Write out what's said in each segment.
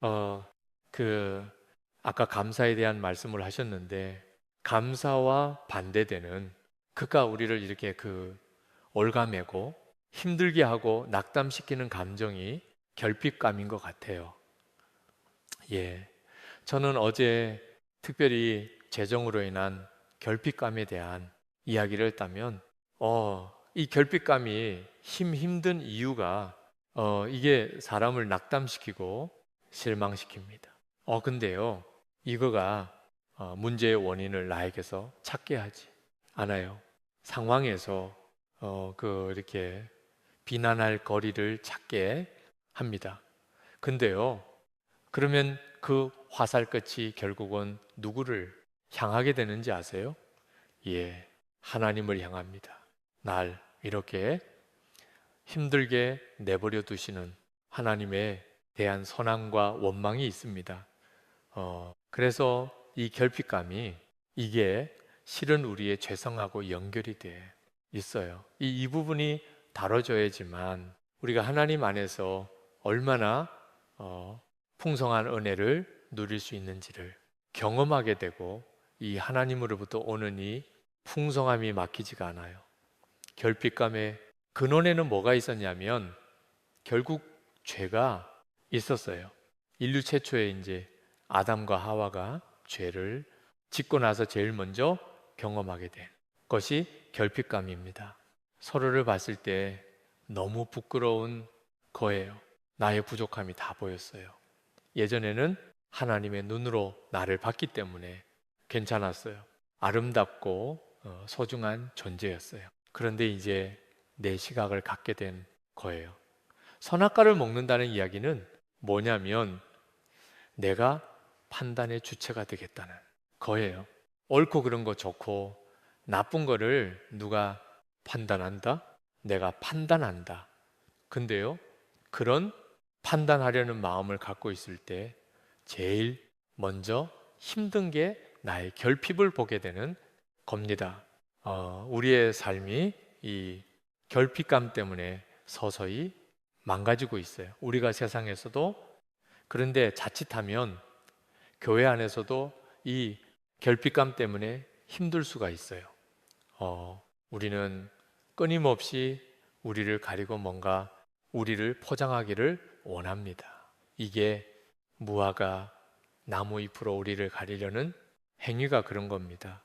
어, 그, 아까 감사에 대한 말씀을 하셨는데, 감사와 반대되는, 그가 우리를 이렇게 올가매고 힘들게 하고 낙담시키는 감정이 결핍감인 것 같아요. 예. 저는 어제 특별히 재정으로 인한 결핍감에 대한 이야기를 했다면, 이 결핍감이 힘든 이유가, 이게 사람을 낙담시키고 실망시킵니다. 근데요, 이거가 문제의 원인을 나에게서 찾게 하지 않아요. 상황에서, 이렇게 비난할 거리를 찾게 합니다. 근데요, 그러면 그 화살 끝이 결국은 누구를 향하게 되는지 아세요? 예, 하나님을 향합니다. 날 이렇게 힘들게 내버려 두시는 하나님에 대한 선함과 원망이 있습니다. 그래서 이 결핍감이 이게 실은 우리의 죄성하고 연결이 돼 있어요. 이 부분이 다뤄져야지만 우리가 하나님 안에서 얼마나 어, 풍성한 은혜를 누릴 수 있는지를 경험하게 되고 이 하나님으로부터 오는 이 풍성함이 막히지가 않아요. 결핍감의 근원에는 뭐가 있었냐면 결국 죄가 있었어요. 인류 최초의 이제 아담과 하와가 죄를 짓고 나서 제일 먼저 경험하게 된 것이 결핍감입니다. 서로를 봤을 때 너무 부끄러운 거예요. 나의 부족함이 다 보였어요. 예전에는 하나님의 눈으로 나를 봤기 때문에 괜찮았어요. 아름답고 소중한 존재였어요. 그런데 이제 내 시각을 갖게 된 거예요. 선악과를 먹는다는 이야기는 뭐냐면 내가 판단의 주체가 되겠다는 거예요. 옳고 그른 거 좋고 나쁜 거를 누가 판단한다? 내가 판단한다. 근데요, 그런 판단하려는 마음을 갖고 있을 때 제일 먼저 힘든 게 나의 결핍을 보게 되는 겁니다. 우리의 삶이 이 결핍감 때문에 서서히 망가지고 있어요. 우리가 세상에서도 그런데 자칫하면 교회 안에서도 이 결핍감 때문에 힘들 수가 있어요. 우리는 끊임없이 우리를 가리고 뭔가 우리를 포장하기를 원합니다. 이게 무화과 나무 잎으로 우리를 가리려는 행위가 그런 겁니다.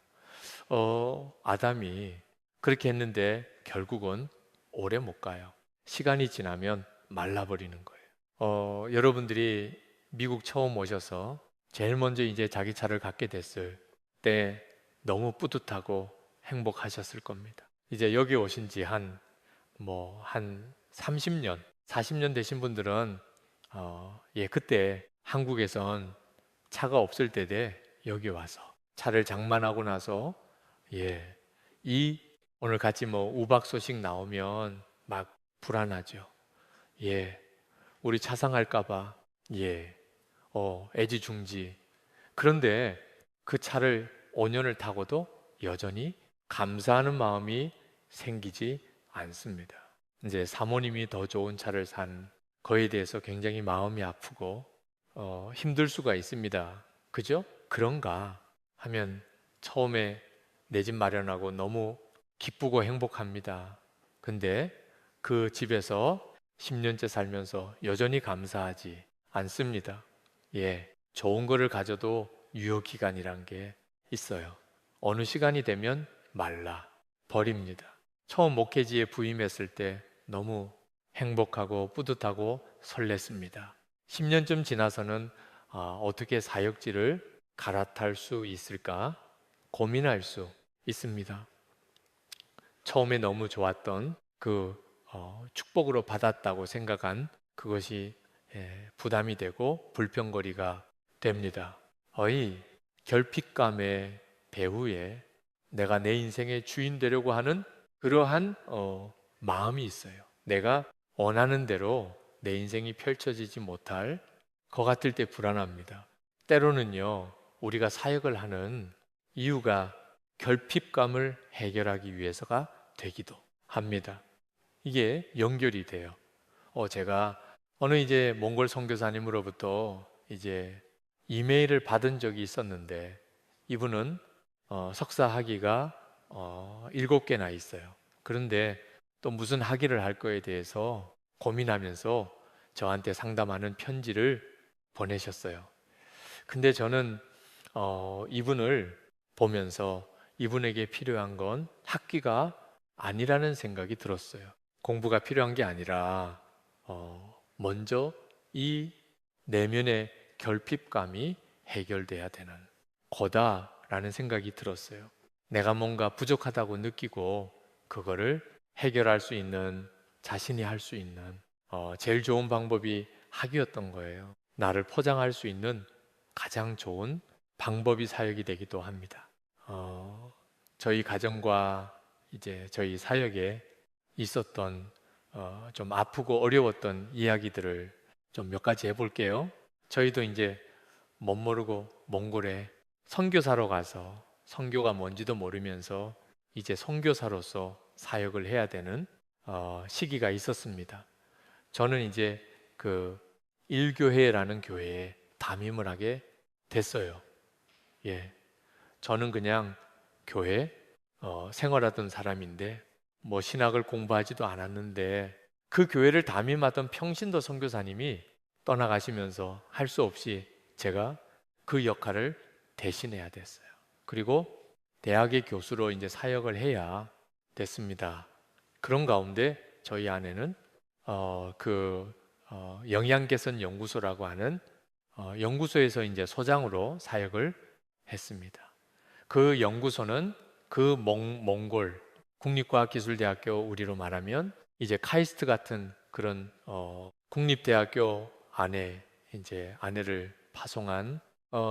아담이 그렇게 했는데 결국은 오래 못 가요. 시간이 지나면 말라버리는 거예요. 여러분들이 미국 처음 오셔서 제일 먼저 이제 자기 차를 갖게 됐을 때 너무 뿌듯하고 행복하셨을 겁니다. 이제 여기 오신 지 한 30년, 40년 되신 분들은, 예, 그때 한국에선 차가 없을 때에 여기 와서 차를 장만하고 나서, 예, 이 오늘 같이 뭐 우박 소식 나오면 막 불안하죠. 예, 우리 차 상할까봐, 예, 애지중지. 그런데 그 차를 5년을 타고도 여전히 감사하는 마음이 생기지 않습니다. 이제 사모님이 더 좋은 차를 산 거에 대해서 굉장히 마음이 아프고 힘들 수가 있습니다. 그죠? 그런가 하면 처음에 내 집 마련하고 너무 기쁘고 행복합니다. 근데 그 집에서 10년째 살면서 여전히 감사하지 않습니다. 예, 좋은 거를 가져도 유효기간이란 게 있어요. 어느 시간이 되면 말라 버립니다. 처음 목회지에 부임했을 때 너무 행복하고 뿌듯하고 설렜습니다. 10년쯤 지나서는 어떻게 사역지를 갈아탈 수 있을까 고민할 수 있습니다. 처음에 너무 좋았던 축복으로 받았다고 생각한 그것이 부담이 되고 불평거리가 됩니다. 이 결핍감의 배후에 내가 내 인생의 주인 되려고 하는 그러한 마음이 있어요. 내가 원하는 대로 내 인생이 펼쳐지지 못할 것 같을 때 불안합니다. 때로는요, 우리가 사역을 하는 이유가 결핍감을 해결하기 위해서가 되기도 합니다. 이게 연결이 돼요. 제가 어느 이제 몽골 선교사님으로부터 이제 이메일을 받은 적이 있었는데 이분은 석사 학위가 7개나 있어요. 그런데 또 무슨 학위를 할 거에 대해서 고민하면서 저한테 상담하는 편지를 보내셨어요. 근데 저는 이분을 보면서 이분에게 필요한 건 학위가 아니라는 생각이 들었어요. 공부가 필요한 게 아니라 먼저 이 내면의 결핍감이 해결돼야 되는 거다라는 생각이 들었어요. 내가 뭔가 부족하다고 느끼고 그거를 해결할 수 있는, 자신이 할 수 있는 제일 좋은 방법이 학위였던 거예요. 나를 포장할 수 있는 가장 좋은 방법이 사역이 되기도 합니다. 저희 가정과 이제 저희 사역에 있었던 좀 아프고 어려웠던 이야기들을 좀 몇 가지 해볼게요. 저희도 이제 멋모르고 몽골에 선교사로 가서 선교가 뭔지도 모르면서 이제 선교사로서 사역을 해야 되는 시기가 있었습니다. 저는 이제 그 일교회라는 교회에 담임을 하게 됐어요. 예, 저는 그냥 교회 생활하던 사람인데 뭐 신학을 공부하지도 않았는데 그 교회를 담임하던 평신도 선교사님이 떠나가시면서 할 수 없이 제가 그 역할을 대신해야 됐어요. 그리고 대학의 교수로 이제 사역을 해야 됐습니다. 그런 가운데 저희 아내는 영양 개선 연구소라고 하는 연구소에서 이제 소장으로 사역을 했습니다. 그 연구소는 그 몽골 국립과학기술대학교, 우리로 말하면 이제 카이스트 같은 그런 국립대학교 안에 이제 아내를 파송한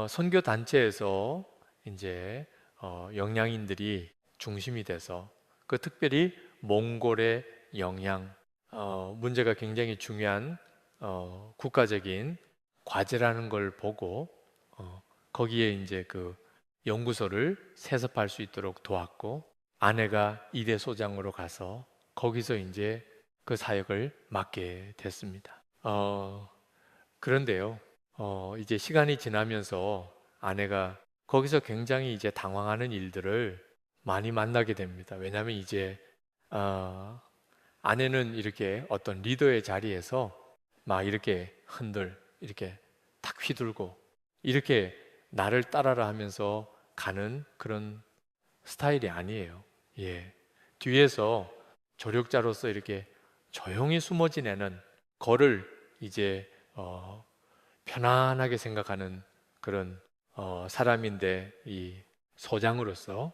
선교 단체에서 이제 영양인들이 중심이 돼서 그 특별히 몽골의 영양 문제가 굉장히 중요한 국가적인 과제라는 걸 보고 거기에 이제 그 연구소를 세습할 수 있도록 도왔고 아내가 이대 소장으로 가서 거기서 이제 그 사역을 맡게 됐습니다. 그런데요, 이제 시간이 지나면서 아내가 거기서 굉장히 이제 당황하는 일들을 많이 만나게 됩니다. 왜냐하면 이제 아내는 이렇게 어떤 리더의 자리에서 막 이렇게 이렇게 탁 휘둘고 이렇게 나를 따라라 하면서 가는 그런 스타일이 아니에요. 예. 뒤에서 조력자로서 이렇게 조용히 숨어 지내는 거를 이제 편안하게 생각하는 그런 사람인데 이 소장으로서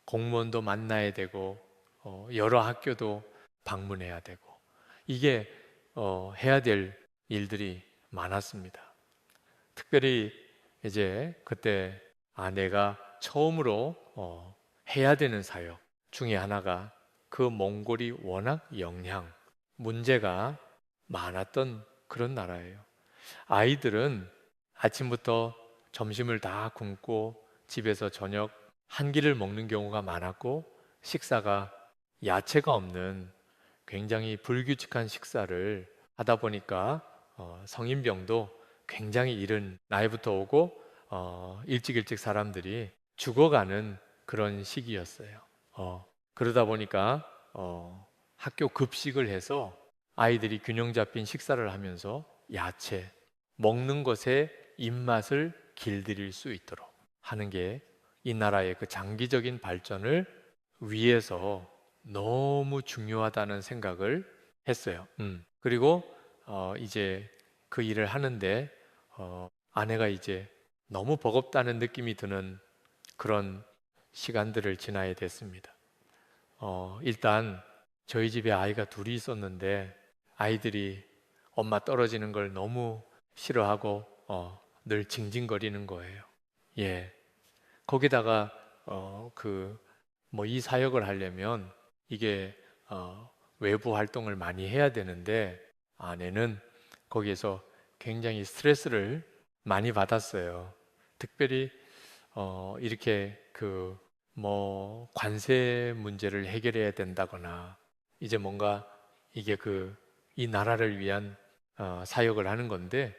공무원도 만나야 되고 여러 학교도 방문해야 되고 이게 해야 될 일들이 많았습니다. 특별히 이제 그때 아내가 처음으로 해야 되는 사역 중에 하나가 그 몽골이 워낙 문제가 많았던 그런 나라예요. 아이들은 아침부터 점심을 다 굶고 집에서 저녁 한 끼를 먹는 경우가 많았고 식사가 야채가 없는 굉장히 불규칙한 식사를 하다 보니까 성인병도 굉장히 이른 나이부터 오고 일찍 사람들이 죽어가는 그런 시기였어요. 그러다 보니까 학교 급식을 해서 아이들이 균형 잡힌 식사를 하면서 야채, 먹는 것에 입맛을 길들일 수 있도록 하는 게 이 나라의 그 장기적인 발전을 위해서 너무 중요하다는 생각을 했어요. 그리고 이제 그 일을 하는데 아내가 이제 너무 버겁다는 느낌이 드는 그런 시간들을 지나야 됐습니다. 일단 저희 집에 아이가 둘이 있었는데 아이들이 엄마 떨어지는 걸 너무 싫어하고 늘 징징거리는 거예요. 예. 거기다가 그 뭐 이 사역을 하려면 이게 외부 활동을 많이 해야 되는데 아내는 거기에서 굉장히 스트레스를 많이 받았어요. 특별히 이렇게 그 뭐 관세 문제를 해결해야 된다거나 이제 뭔가 이게 그 이 나라를 위한 사역을 하는 건데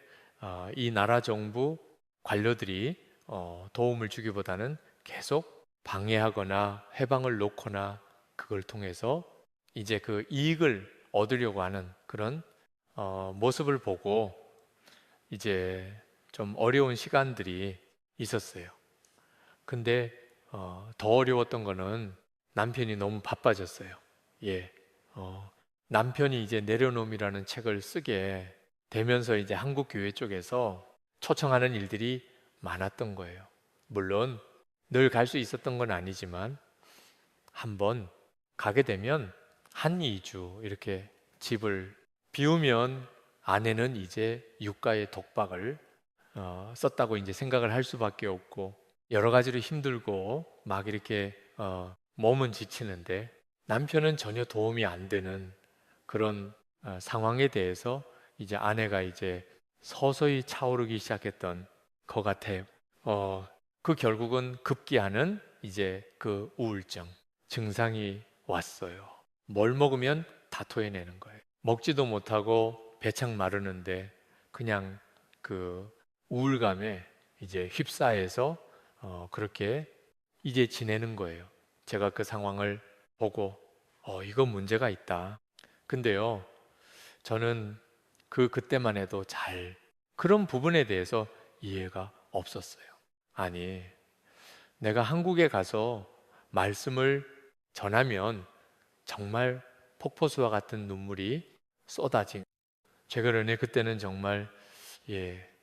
이 나라 정부 관료들이 도움을 주기보다는 계속 방해하거나 해방을 놓거나 그걸 통해서 이제 그 이익을 얻으려고 하는 그런 모습을 보고 이제 좀 어려운 시간들이 있었어요. 근데 더 어려웠던 거는 남편이 너무 바빠졌어요. 예, 남편이 이제 내려놓음이라는 책을 쓰게 되면서 이제 한국 교회 쪽에서 초청하는 일들이 많았던 거예요. 물론 늘 갈 수 있었던 건 아니지만 한번 가게 되면 한 2주 이렇게 집을 비우면 아내는 이제 육가의 독박을 썼다고 이제 생각을 할 수밖에 없고 여러 가지로 힘들고 막 이렇게 몸은 지치는데 남편은 전혀 도움이 안 되는 그런 상황에 대해서 이제 아내가 이제 서서히 차오르기 시작했던 것 같아요. 그 결국은 급기야는 이제 그 우울증 증상이 왔어요. 뭘 먹으면 다 토해내는 거예요. 먹지도 못하고 배창 마르는데 그냥 그 우울감에 이제 휩싸여서 그렇게 이제 지내는 거예요. 제가 그 상황을 보고 이거 문제가 있다. 근데요, 저는 그때만 해도 잘 그런 부분에 대해서 이해가 없었어요. 아니, 내가 한국에 가서 말씀을 전하면 정말 폭포수와 같은 눈물이 쏟아진. 제가 그러네 그때는 정말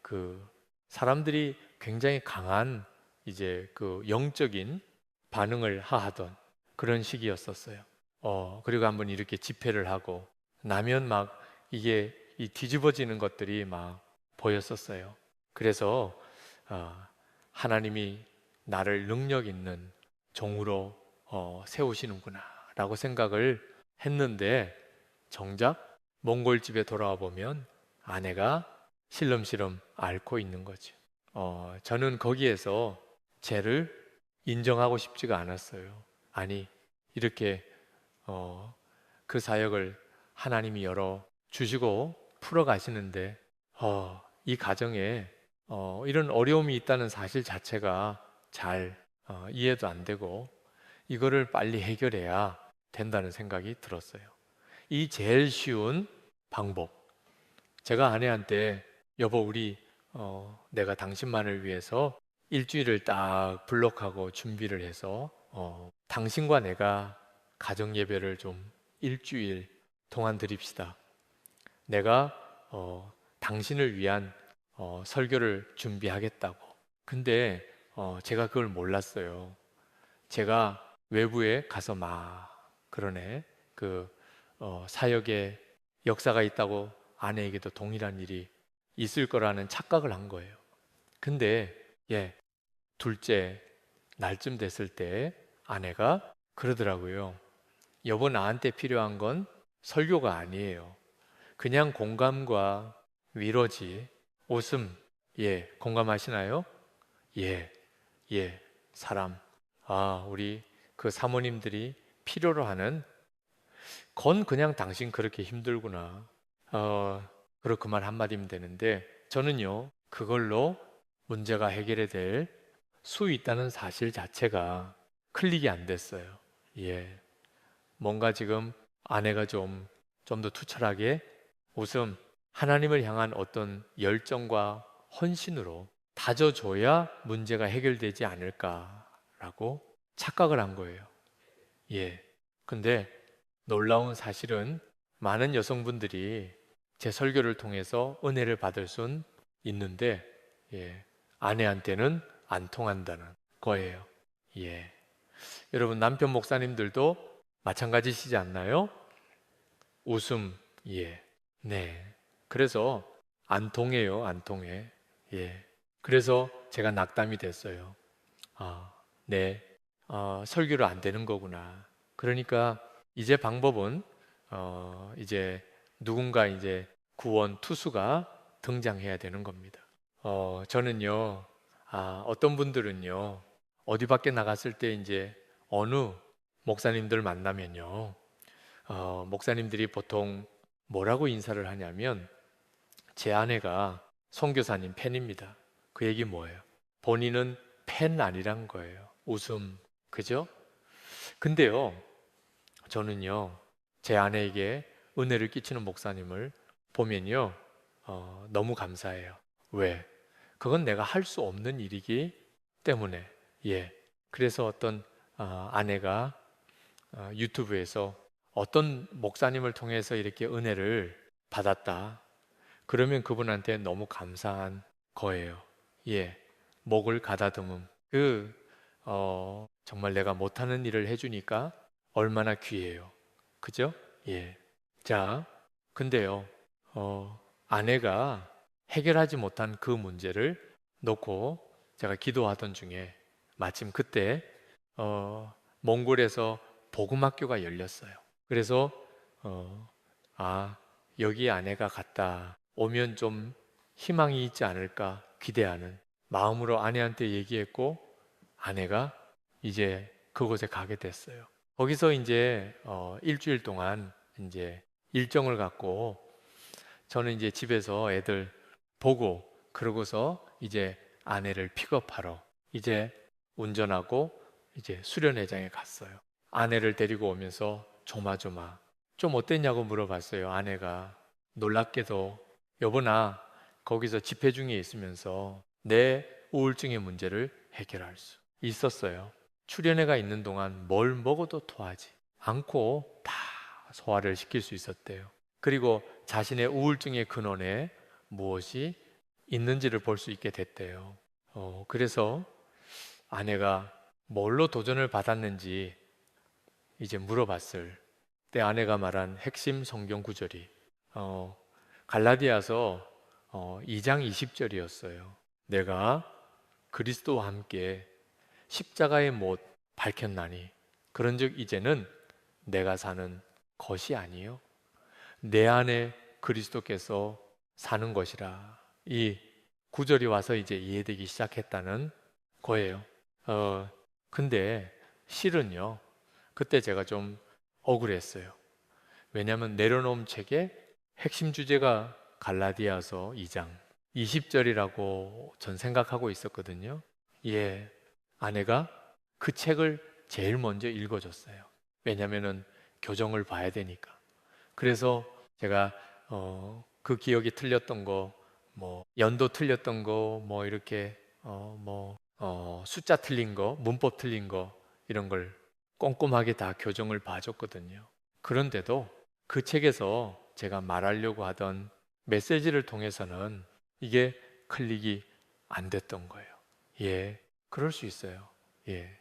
그 사람들이 굉장히 강한 이제 그 영적인 반응을 하하던 그런 시기였었어요. 그리고 한번 이렇게 집회를 하고 나면 막 이게 이 뒤집어지는 것들이 막 보였었어요. 그래서 하나님이 나를 능력 있는 종으로 세우시는구나라고 생각을 했는데 정작 몽골 집에 돌아와 보면 아내가 실름실름 앓고 있는 거죠. 저는 거기에서 죄를 인정하고 싶지가 않았어요. 아니, 이렇게 그 사역을 하나님이 열어 주시고 풀어 가시는데 이 가정에 이런 어려움이 있다는 사실 자체가 잘 이해도 안 되고 이거를 빨리 해결해야 된다는 생각이 들었어요. 이 제일 쉬운 방법. 제가 아내한테 여보 우리 내가 당신만을 위해서 일주일을 딱 블록하고 준비를 해서 당신과 내가 가정 예배를 좀 일주일 동안 드립시다. 내가 당신을 위한 설교를 준비하겠다고. 근데 제가 그걸 몰랐어요. 제가 외부에 가서 막 그러네 그 사역의 역사가 있다고 아내에게도 동일한 일이 있을 거라는 착각을 한 거예요. 근데 둘째 날쯤 됐을 때 아내가 그러더라고요. 여보 나한테 필요한 건 설교가 아니에요. 그냥 공감과 위로지. 웃음. 공감하시나요? 예, 사람. 우리 그 사모님들이 필요로 하는 건 그냥 당신 그렇게 힘들구나. 그리고 그 말 한마디면 되는데 저는요, 그걸로 문제가 해결이 될 수 있다는 사실 자체가 클릭이 안 됐어요. 뭔가 지금 아내가 좀 더 투철하게 웃음, 하나님을 향한 어떤 열정과 헌신으로 다져줘야 문제가 해결되지 않을까라고 착각을 한 거예요. 근데 놀라운 사실은 많은 여성분들이 제 설교를 통해서 은혜를 받을 순 있는데, 아내한테는 안 통한다는 거예요. 여러분, 남편 목사님들도 마찬가지시지 않나요? 웃음, 네. 그래서 안 통해요, 안 통해. 그래서 제가 낙담이 됐어요. 네. 설교를 안 되는 거구나. 그러니까 이제 방법은 이제 누군가 이제 구원 투수가 등장해야 되는 겁니다. 저는요, 어떤 분들은요, 어디 밖에 나갔을 때 이제 어느 목사님들 만나면요, 목사님들이 보통 뭐라고 인사를 하냐면 제 아내가 선교사님 팬입니다. 그 얘기 뭐예요? 본인은 팬 아니란 거예요. 웃음. 그죠? 근데요, 저는요, 제 아내에게 은혜를 끼치는 목사님을 보면요, 너무 감사해요. 왜? 그건 내가 할 수 없는 일이기 때문에. 예. 그래서 어떤 아내가 유튜브에서 어떤 목사님을 통해서 이렇게 은혜를 받았다. 그러면 그분한테 너무 감사한 거예요. 예. 목을 가다듬음. 정말 내가 못하는 일을 해주니까 얼마나 귀해요. 그죠? 예. 자, 근데요, 아내가 해결하지 못한 그 문제를 놓고 제가 기도하던 중에 마침 그때, 몽골에서 복음학교가 열렸어요. 그래서, 어, 아, 여기 아내가 갔다 오면 좀 희망이 있지 않을까 기대하는 마음으로 아내한테 얘기했고, 아내가 이제 그곳에 가게 됐어요. 거기서 이제 일주일 동안 이제 일정을 갖고 저는 이제 집에서 애들 보고 그러고서 이제 아내를 픽업하러 이제 운전하고 이제 수련회장에 갔어요. 아내를 데리고 오면서 조마조마 좀 어땠냐고 물어봤어요. 아내가 놀랍게도 여보 나 거기서 집회 중에 있으면서 내 우울증의 문제를 해결할 수 있었어요. 수련회가 있는 동안 뭘 먹어도 토하지 않고 다 소화를 시킬 수 있었대요. 그리고 자신의 우울증의 근원에 무엇이 있는지를 볼 수 있게 됐대요. 그래서 아내가 뭘로 도전을 받았는지 이제 물어봤을 때 아내가 말한 핵심 성경 구절이 갈라디아서 2장 20절이었어요. 내가 그리스도와 함께 십자가의 못 밝혔나니 그런즉 이제는 내가 사는 것이 아니요 내 안에 그리스도께서 사는 것이라. 이 구절이 와서 이제 이해되기 시작했다는 거예요. 근데 실은요 그때 제가 좀 억울했어요. 왜냐하면 내려놓은 책의 핵심 주제가 갈라디아서 2장 20절이라고 전 생각하고 있었거든요. 예, 아내가 그 책을 제일 먼저 읽어줬어요. 왜냐하면 교정을 봐야 되니까. 그래서 제가 그 기억이 틀렸던 거, 뭐 연도 틀렸던 거, 뭐 이렇게 숫자 틀린 거, 문법 틀린 거 이런 걸 꼼꼼하게 다 교정을 봐줬거든요. 그런데도 그 책에서 제가 말하려고 하던 메시지를 통해서는 이게 클릭이 안 됐던 거예요. 예, 그럴 수 있어요. 예.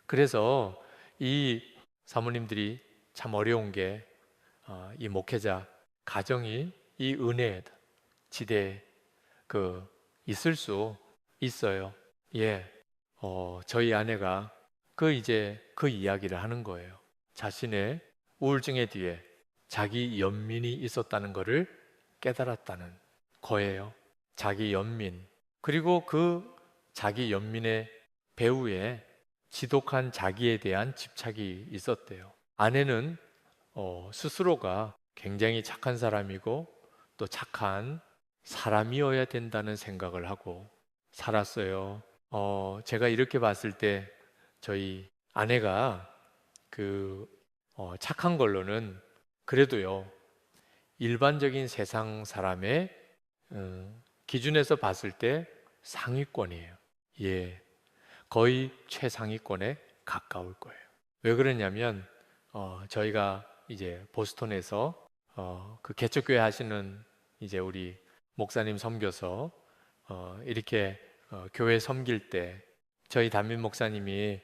그래서 이 사모님들이 참 어려운 게 이 목회자 가정이 이 은혜 지대에 있을 수 있어요. 예. 저희 아내가 이제 그 이야기를 하는 거예요. 자신의 우울증의 뒤에 자기 연민이 있었다는 것을 깨달았다는 거예요. 자기 연민. 그리고 그 자기 연민의 배후에 지독한 자기에 대한 집착이 있었대요. 아내는 스스로가 굉장히 착한 사람이고 또 착한 사람이어야 된다는 생각을 하고 살았어요. 제가 이렇게 봤을 때 저희 아내가 착한 걸로는 그래도요, 일반적인 세상 사람의 기준에서 봤을 때 상위권이에요. 예, 거의 최상위권에 가까울 거예요. 왜 그러냐면 저희가 이제 보스턴에서 그 개척교회 하시는 이제 우리 목사님 섬겨서 이렇게 교회 섬길 때 저희 담임 목사님이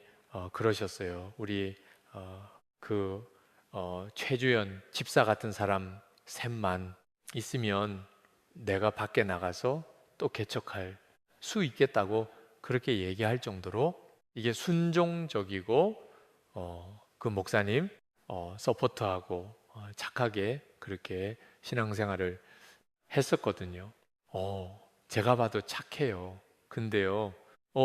그러셨어요. 우리 최주연 집사 같은 사람 셋만 있으면 내가 밖에 나가서 또 개척할 수 있겠다고 그렇게 얘기할 정도로 이게 순종적이고 그 목사님 서포트하고 착하게 그렇게 신앙생활을 했었거든요. 제가 봐도 착해요. 근데요,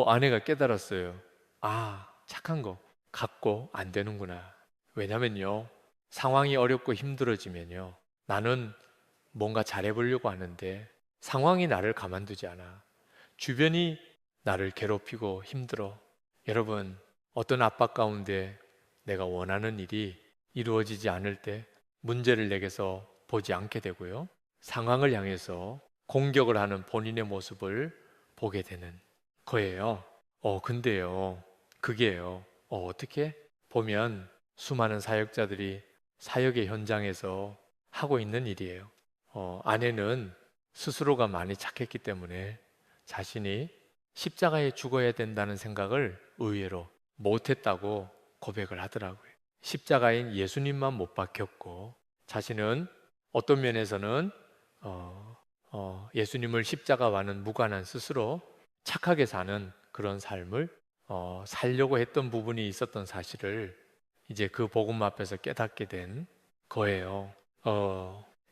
아내가 깨달았어요. 아, 착한 거 갖고 안 되는구나. 왜냐면요, 상황이 어렵고 힘들어지면요, 나는 뭔가 잘해보려고 하는데 상황이 나를 가만두지 않아. 주변이 나를 괴롭히고 힘들어. 여러분, 어떤 압박 가운데 내가 원하는 일이 이루어지지 않을 때 문제를 내게서 보지 않게 되고요. 상황을 향해서 공격을 하는 본인의 모습을 보게 되는 거예요. 근데요, 그게요, 어떻게 보면 수많은 사역자들이 사역의 현장에서 하고 있는 일이에요. 아내는 스스로가 많이 착했기 때문에 자신이 십자가에 죽어야 된다는 생각을 의외로 못했다고 고백을 하더라고요. 십자가인 예수님만 못 박혔고 자신은 어떤 면에서는 예수님을 십자가와는 무관한 스스로 착하게 사는 그런 삶을 살려고 했던 부분이 있었던 사실을 이제 그 복음 앞에서 깨닫게 된 거예요.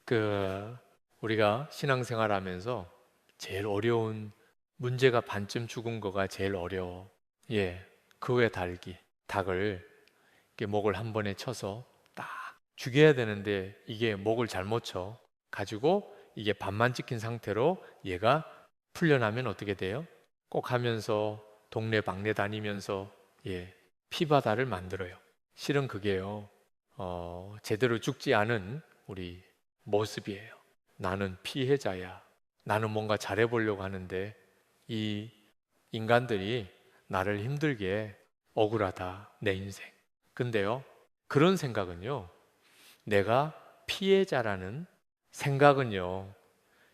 그 우리가 신앙생활하면서 제일 어려운 문제가 반쯤 죽은 거가 제일 어려워. 예, 그 외 닭을 이렇게 목을 한 번에 쳐서 딱 죽여야 되는데 이게 목을 잘못 쳐 가지고 이게 반만 찍힌 상태로 얘가 풀려나면 어떻게 돼요? 꼭 하면서 동네 방네 다니면서 예, 피바다를 만들어요. 실은 그게요, 제대로 죽지 않은 우리 모습이에요. 나는 피해자야. 나는 뭔가 잘해보려고 하는데 이 인간들이 나를 힘들게 억울하다, 내 인생. 근데요, 그런 생각은요, 내가 피해자라는 생각은요,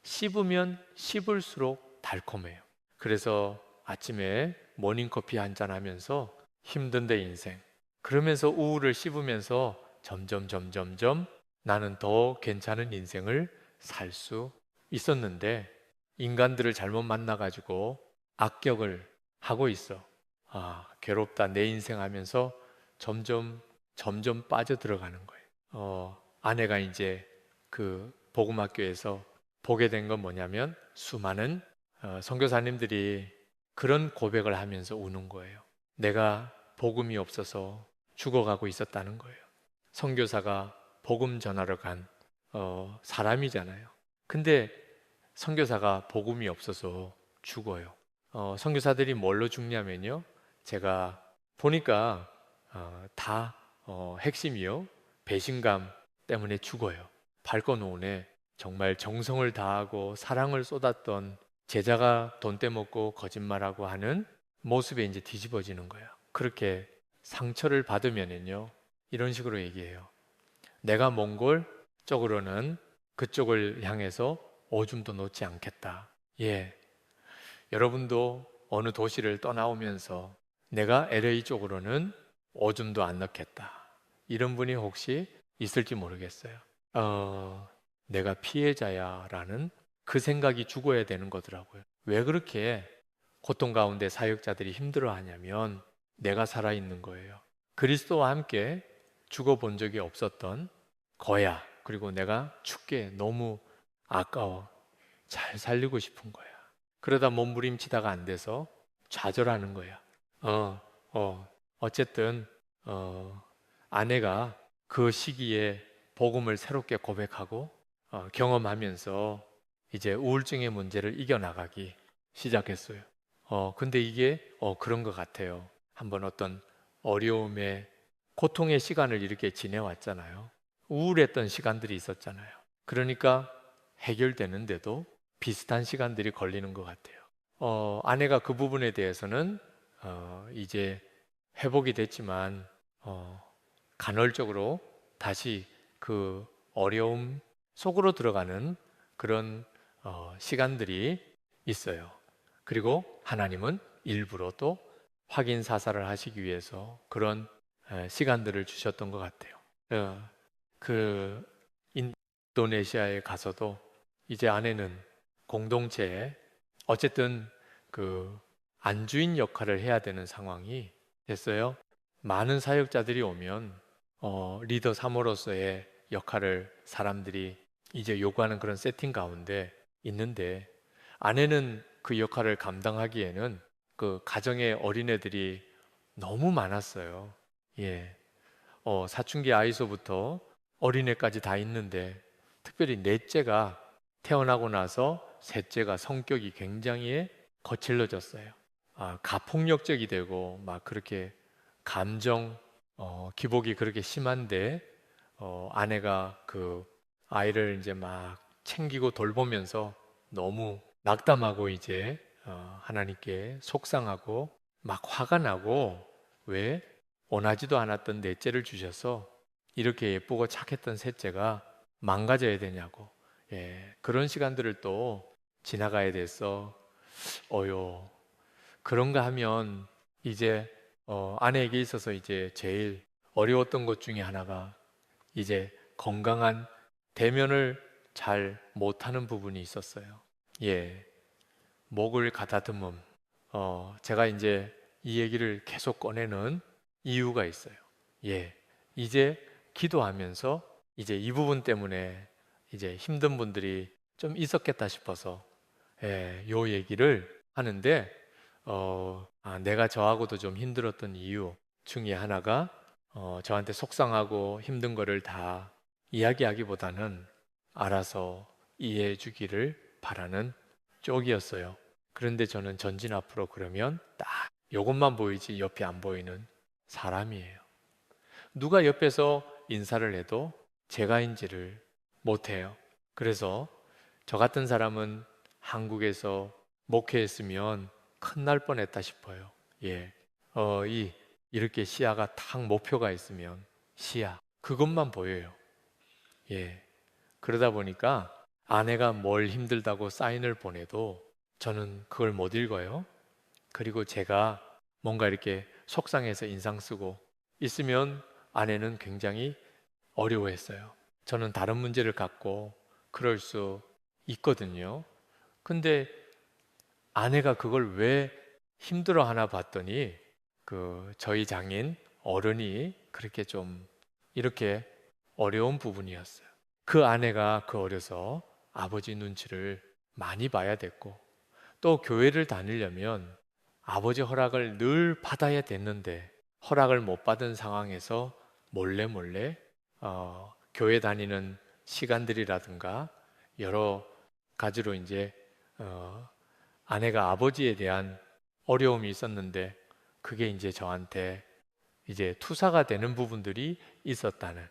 씹으면 씹을수록 달콤해요. 그래서 아침에 모닝커피 한잔 하면서 힘든 내 인생. 그러면서 우울을 씹으면서 점점 나는 더 괜찮은 인생을 살 수 있었는데 인간들을 잘못 만나가지고 악격을 하고 있어. 괴롭다 내 인생 하면서 점점 빠져들어가는 거예요. 아내가 이제 그 복음학교에서 보게 된 건 뭐냐면 수많은 선교사님들이 그런 고백을 하면서 우는 거예요. 내가 복음이 없어서 죽어가고 있었다는 거예요. 선교사가 복음 전하러 간 사람이잖아요. 근데 선교사가 복음이 없어서 죽어요. 선교사들이 뭘로 죽냐면요. 제가 보니까 다 핵심이요. 배신감 때문에 죽어요. 발권오운에 정말 정성을 다하고 사랑을 쏟았던 제자가 돈 떼먹고 거짓말하고 하는 모습에 이제 뒤집어지는 거예요. 그렇게 상처를 받으면은요. 이런 식으로 얘기해요. 내가 몽골 쪽으로는 그쪽을 향해서 오줌도 놓지 않겠다. 예. 여러분도 어느 도시를 떠나오면서 내가 LA 쪽으로는 오줌도 안 넣겠다. 이런 분이 혹시 있을지 모르겠어요. 내가 피해자야라는 그 생각이 죽어야 되는 거더라고요. 왜 그렇게 고통 가운데 사역자들이 힘들어하냐면 내가 살아있는 거예요. 그리스도와 함께 죽어본 적이 없었던 거야. 그리고 내가 죽게 너무 아까워. 잘 살리고 싶은 거야. 그러다 몸부림치다가 안 돼서 좌절하는 거야. 어쨌든, 아내가 그 시기에 복음을 새롭게 고백하고, 경험하면서 이제 우울증의 문제를 이겨나가기 시작했어요. 근데 이게, 그런 것 같아요. 한번 어떤 어려움의, 고통의 시간을 이렇게 지내왔잖아요. 우울했던 시간들이 있었잖아요. 그러니까 해결되는데도 비슷한 시간들이 걸리는 것 같아요. 아내가 그 부분에 대해서는 이제 회복이 됐지만 간헐적으로 다시 그 어려움 속으로 들어가는 그런 시간들이 있어요. 그리고 하나님은 일부러 또 확인 사살을 하시기 위해서 그런 시간들을 주셨던 것 같아요. 그 인도네시아에 가서도 이제 아내는 공동체에 어쨌든 그 안주인 역할을 해야 되는 상황이 됐어요. 많은 사역자들이 오면 리더 사모로서의 역할을 사람들이 이제 요구하는 그런 세팅 가운데 있는데 아내는 그 역할을 감당하기에는 그 가정의 어린애들이 너무 많았어요. 예. 사춘기 아이서부터 어린애까지 다 있는데 특별히 넷째가 태어나고 나서 셋째가 성격이 굉장히 거칠러졌어요. 가폭력적이 되고 막 그렇게 감정 기복이 그렇게 심한데 아내가 그 아이를 이제 막 챙기고 돌보면서 너무 낙담하고 이제 하나님께 속상하고 막 화가 나고 왜 원하지도 않았던 넷째를 주셔서 이렇게 예쁘고 착했던 셋째가 망가져야 되냐고 그런 시간들을 또 지나가야 돼서 어요 그런가 하면 이제 아내에게 있어서 이제 제일 어려웠던 것 중에 하나가 이제 건강한 대면을 잘 못하는 부분이 있었어요. 예, 목을 가다듬음. 제가 이제 이 얘기를 계속 꺼내는 이유가 있어요. 예, 이제 기도하면서 이제 이 부분 때문에 이제 힘든 분들이 좀 있었겠다 싶어서 요 얘기를 하는데 내가 저하고도 좀 힘들었던 이유 중에 하나가 저한테 속상하고 힘든 거를 다 이야기하기보다는 알아서 이해해 주기를 바라는 쪽이었어요. 그런데 저는 전진 앞으로 그러면 딱 요것만 보이지 옆이 안 보이는 사람이에요. 누가 옆에서 인사를 해도 제가인지를 못해요. 그래서 저 같은 사람은 한국에서 목회했으면 큰날 뻔했다 싶어요. 예. 이렇게 시야가 탁 목표가 있으면 시야 그것만 보여요. 예. 그러다 보니까 아내가 뭘 힘들다고 사인을 보내도 저는 그걸 못 읽어요. 그리고 제가 뭔가 이렇게 속상해서 인상 쓰고 있으면 아내는 굉장히 어려워했어요. 저는 다른 문제를 갖고 그럴 수 있거든요. 근데 아내가 그걸 왜 힘들어 하나 봤더니 저희 장인 어른이 그렇게 좀 이렇게 어려운 부분이었어요. 그 아내가 어려서 아버지 눈치를 많이 봐야 됐고 또 교회를 다니려면 아버지 허락을 늘 받아야 됐는데 허락을 못 받은 상황에서 몰래 몰래 교회 다니는 시간들이라든가 여러 가지로 이제 아내가 아버지에 대한 어려움이 있었는데 그게 이제 저한테 이제 투사가 되는 부분들이 있었다는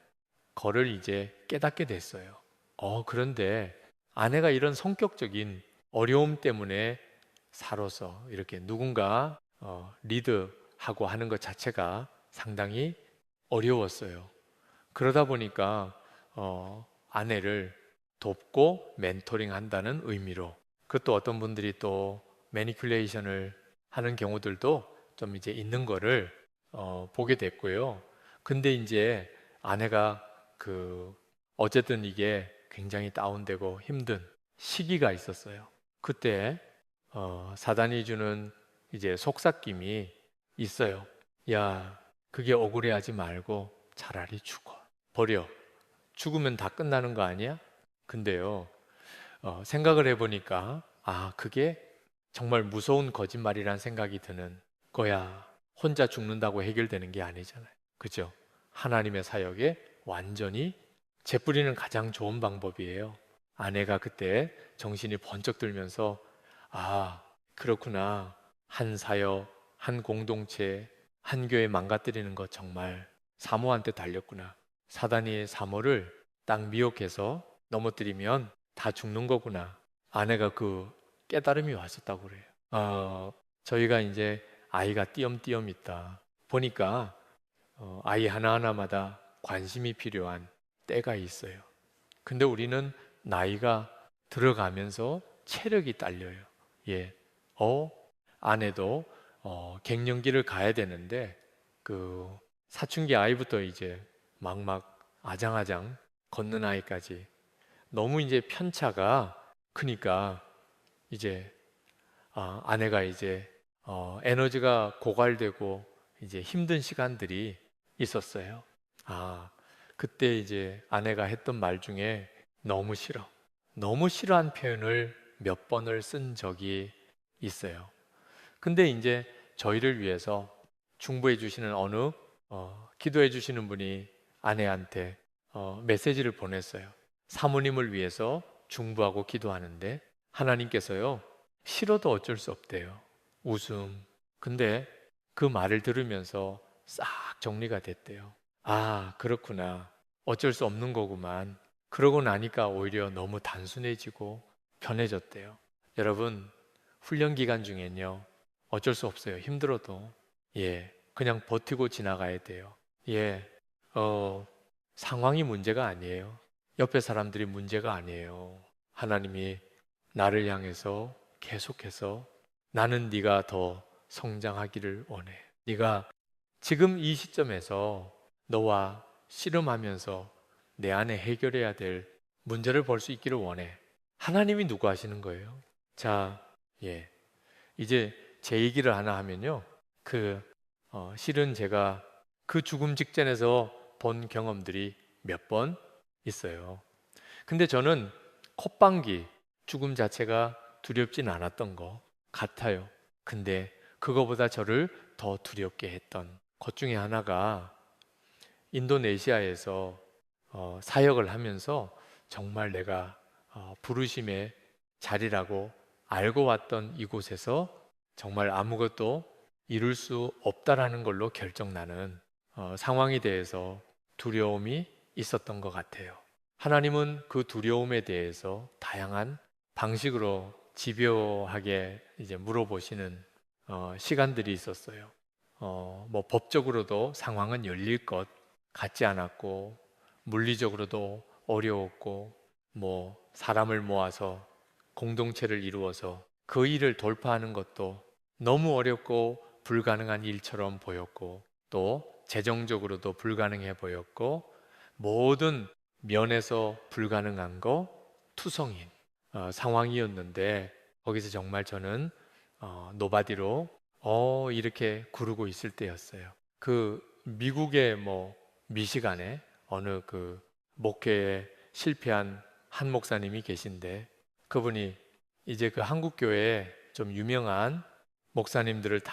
거를 이제 깨닫게 됐어요. 그런데 아내가 이런 성격적인 어려움 때문에 살아서 이렇게 누군가 리드하고 하는 것 자체가 상당히 어려웠어요. 그러다 보니까 아내를 돕고 멘토링 한다는 의미로 그것도 어떤 분들이 또 매니큘레이션을 하는 경우들도 좀 이제 있는 거를 보게 됐고요. 근데 이제 아내가 어쨌든 이게 굉장히 다운되고 힘든 시기가 있었어요. 그때 사단이 주는 이제 속삭임이 있어요. 야, 그게 억울해하지 말고 차라리 죽어. 버려. 죽으면 다 끝나는 거 아니야? 근데요, 생각을 해보니까, 그게 정말 무서운 거짓말이란 생각이 드는 거야. 혼자 죽는다고 해결되는 게 아니잖아요. 그죠? 하나님의 사역에 완전히 재뿌리는 가장 좋은 방법이에요. 아내가 그때 정신이 번쩍 들면서, 그렇구나. 한 사역, 한 공동체, 한 교회 망가뜨리는 것 정말 사모한테 달렸구나. 사단이 사모를 딱 미혹해서 넘어뜨리면 다 죽는 거구나. 아내가 그 깨달음이 왔었다고 그래요. 저희가 이제 아이가 띄엄띄엄 있다. 보니까 아이 하나하나마다 관심이 필요한 때가 있어요. 근데 우리는 나이가 들어가면서 체력이 딸려요. 예. 아내도 갱년기를 가야 되는데 사춘기 아이부터 이제 막막 아장아장 걷는 아이까지 너무 이제 편차가 크니까 이제 아내가 이제 에너지가 고갈되고 이제 힘든 시간들이 있었어요. 그때 이제 아내가 했던 말 중에 너무 싫어. 너무 싫어한 표현을 몇 번을 쓴 적이 있어요. 근데 이제 저희를 위해서 중보해 주시는 기도해 주시는 분이 아내한테 메시지를 보냈어요. 사모님을 위해서 중보하고 기도하는데 하나님께서요, 싫어도 어쩔 수 없대요. 웃음. 근데 그 말을 들으면서 싹 정리가 됐대요. 아, 그렇구나. 어쩔 수 없는 거구만. 그러고 나니까 오히려 너무 단순해지고 편해졌대요. 여러분, 훈련 기간 중엔요, 어쩔 수 없어요. 힘들어도. 예, 그냥 버티고 지나가야 돼요. 예, 상황이 문제가 아니에요. 옆에 사람들이 문제가 아니에요. 하나님이 나를 향해서 계속해서 나는 네가 더 성장하기를 원해. 네가 지금 이 시점에서 너와 씨름하면서 내 안에 해결해야 될 문제를 볼 수 있기를 원해. 하나님이 누구 하시는 거예요? 자, 예. 이제 제 얘기를 하나 하면요. 실은 제가 그 죽음 직전에서 본 경험들이 몇 번 있어요. 근데 저는 콧방귀, 죽음 자체가 두렵진 않았던 것 같아요. 근데 그거보다 저를 더 두렵게 했던 것 중에 하나가 인도네시아에서 사역을 하면서 정말 내가 부르심의 자리라고 알고 왔던 이곳에서 정말 아무것도 이룰 수 없다라는 걸로 결정나는 상황에 대해서 두려움이 있었던 것 같아요. 하나님은 그 두려움에 대해서 다양한 방식으로 집요하게 이제 물어보시는 시간들이 있었어요. 뭐 법적으로도 상황은 열릴 것 같지 않았고, 물리적으로도 어려웠고, 뭐 사람을 모아서 공동체를 이루어서 그 일을 돌파하는 것도 너무 어렵고 불가능한 일처럼 보였고, 또 재정적으로도 불가능해 보였고, 모든 면에서 불가능한 거 투성인 상황이었는데, 거기서 정말 저는 노바디로 이렇게 구르고 있을 때였어요. 그 미국의 뭐 미시간에 어느 그 목회에 실패한 한 목사님이 계신데, 그분이 이제 그 한국 교회에 좀 유명한 목사님들을 다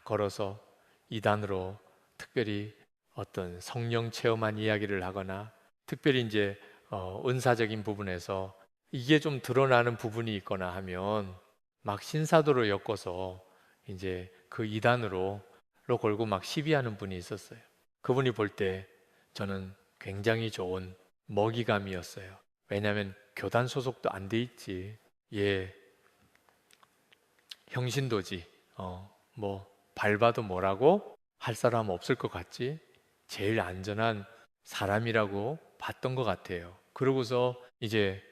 걸어서 이단으로 특별히 어떤 성령 체험한 이야기를 하거나, 특별히 이제 은사적인 부분에서 이게 좀 드러나는 부분이 있거나 하면 막 신사도로 엮어서 이제 그 이단으로 걸고 막 시비하는 분이 있었어요. 그분이 볼 때 저는 굉장히 좋은 먹이감이었어요. 왜냐하면 교단 소속도 안 돼 있지. 예, 형신도지. 뭐 밟아도 뭐라고 할 사람 없을 것 같지. 제일 안전한 사람이라고 봤던 것 같아요. 그러고서 이제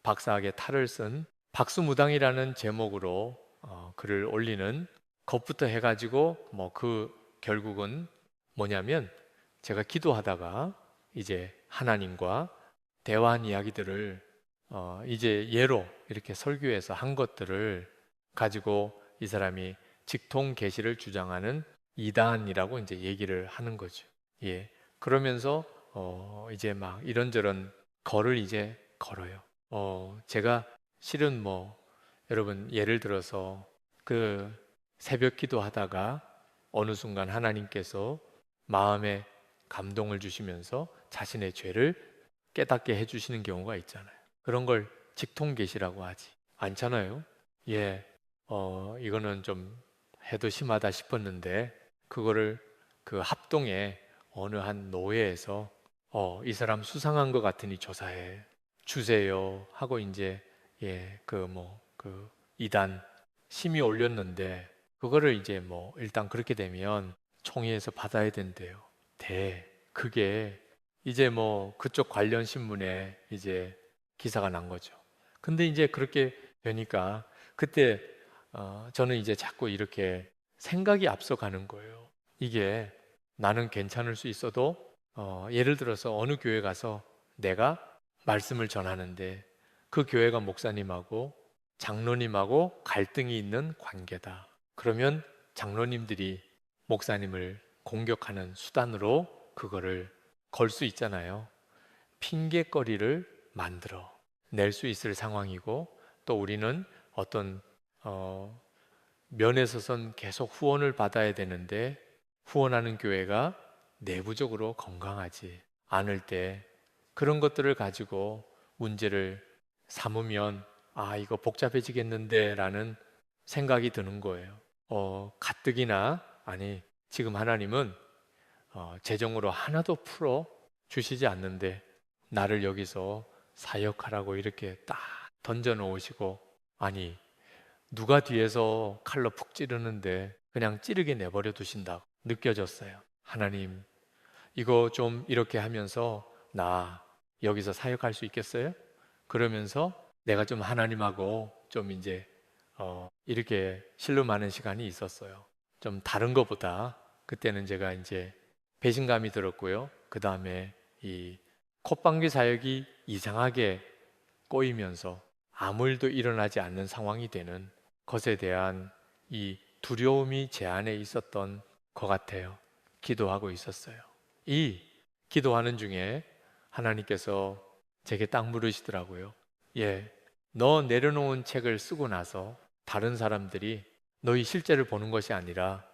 박사학의 탈을 쓴 박수무당이라는 제목으로 글을 올리는 것부터 해가지고 뭐 그 결국은 뭐냐면, 제가 기도하다가 이제 하나님과 대화한 이야기들을 이제 예로 이렇게 설교해서 한 것들을 가지고 이 사람이 직통 계시를 주장하는 이단이라고 이제 얘기를 하는 거죠. 예. 그러면서 이제 막 이런저런 거를 이제 걸어요. 제가 실은 뭐 여러분 예를 들어서 그 새벽 기도하다가 어느 순간 하나님께서 마음에 감동을 주시면서 자신의 죄를 깨닫게 해주시는 경우가 있잖아요. 그런 걸 직통계시라고 하지 않잖아요. 예, 이거는 좀 해도 심하다 싶었는데, 그거를 그 합동에 어느 한 노예에서 이 사람 수상한 것 같으니 조사해 주세요 하고 이제 그 이단 심의 올렸는데, 그거를 이제 뭐 일단 그렇게 되면 총회에서 받아야 된대요. 그게 이제 뭐 그쪽 관련 신문에 이제 기사가 난 거죠. 근데 이제 그렇게 되니까 그때 저는 이제 자꾸 이렇게 생각이 앞서가는 거예요. 이게 나는 괜찮을 수 있어도 예를 들어서 어느 교회 가서 내가 말씀을 전하는데 그 교회가 목사님하고 장로님하고 갈등이 있는 관계다. 그러면 장로님들이 목사님을 공격하는 수단으로 그거를 걸 수 있잖아요. 핑계거리를 만들어 낼 수 있을 상황이고, 또 우리는 어떤 면에 서선 계속 후원을 받아야 되는데 후원하는 교회가 내부적으로 건강하지 않을 때 그런 것들을 가지고 문제를 삼으면 아, 이거 복잡해지겠는데 라는 생각이 드는 거예요. 가뜩이나, 아니, 지금 하나님은 재정으로 하나도 풀어 주시지 않는데 나를 여기서 사역하라고 이렇게 딱 던져 놓으시고, 아니, 누가 뒤에서 칼로 푹 찌르는데 그냥 찌르게 내버려 두신다고 느껴졌어요. 하나님, 이거 좀 이렇게 하면서 나 여기서 사역할 수 있겠어요? 그러면서 내가 좀 하나님하고 좀 이제 이렇게 씨름하는 시간이 있었어요. 좀 다른 것보다 그때는 제가 이제 배신감이 들었고요. 그 다음에 이 콧방귀 사역이 이상하게 꼬이면서 아무 일도 일어나지 않는 상황이 되는 것에 대한 이 두려움이 제 안에 있었던 것 같아요. 기도하고 있었어요. 이 기도하는 중에 하나님께서 제게 딱 물으시더라고요. 예, 너 내려놓은 책을 쓰고 나서 다른 사람들이 너희 실제를 보는 것이 아니라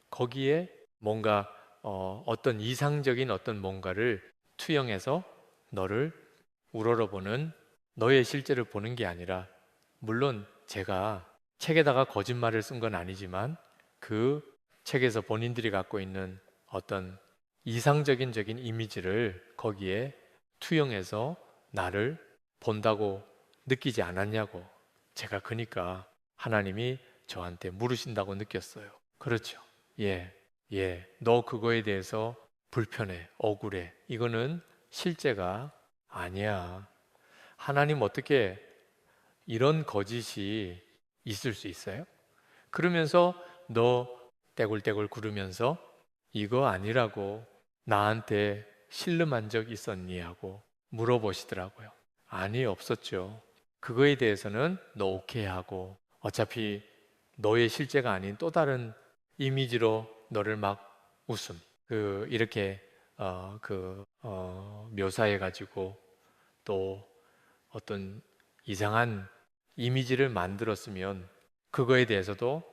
거기에 뭔가 어떤 이상적인 어떤 뭔가를 투영해서 너를 우러러보는 너의 실제를 보는 게 아니라, 물론 제가 책에다가 거짓말을 쓴 건 아니지만 그 책에서 본인들이 갖고 있는 어떤 이상적인 이미지를 거기에 투영해서 나를 본다고 느끼지 않았냐고. 제가 그니까 하나님이 저한테 물으신다고 느꼈어요. 그렇죠. 예, 예. 너 그거에 대해서 불편해, 억울해. 이거는 실제가 아니야. 하나님 어떻게 이런 거짓이 있을 수 있어요? 그러면서 너 떼굴떼굴 구르면서 이거 아니라고 나한테 신름한 적 있었니? 하고 물어보시더라고요. 아니, 없었죠. 그거에 대해서는 너 오케이 하고 어차피 너의 실제가 아닌 또 다른 이미지로 너를 막 웃음 이렇게 묘사해 가지고 또 어떤 이상한 이미지를 만들었으면 그거에 대해서도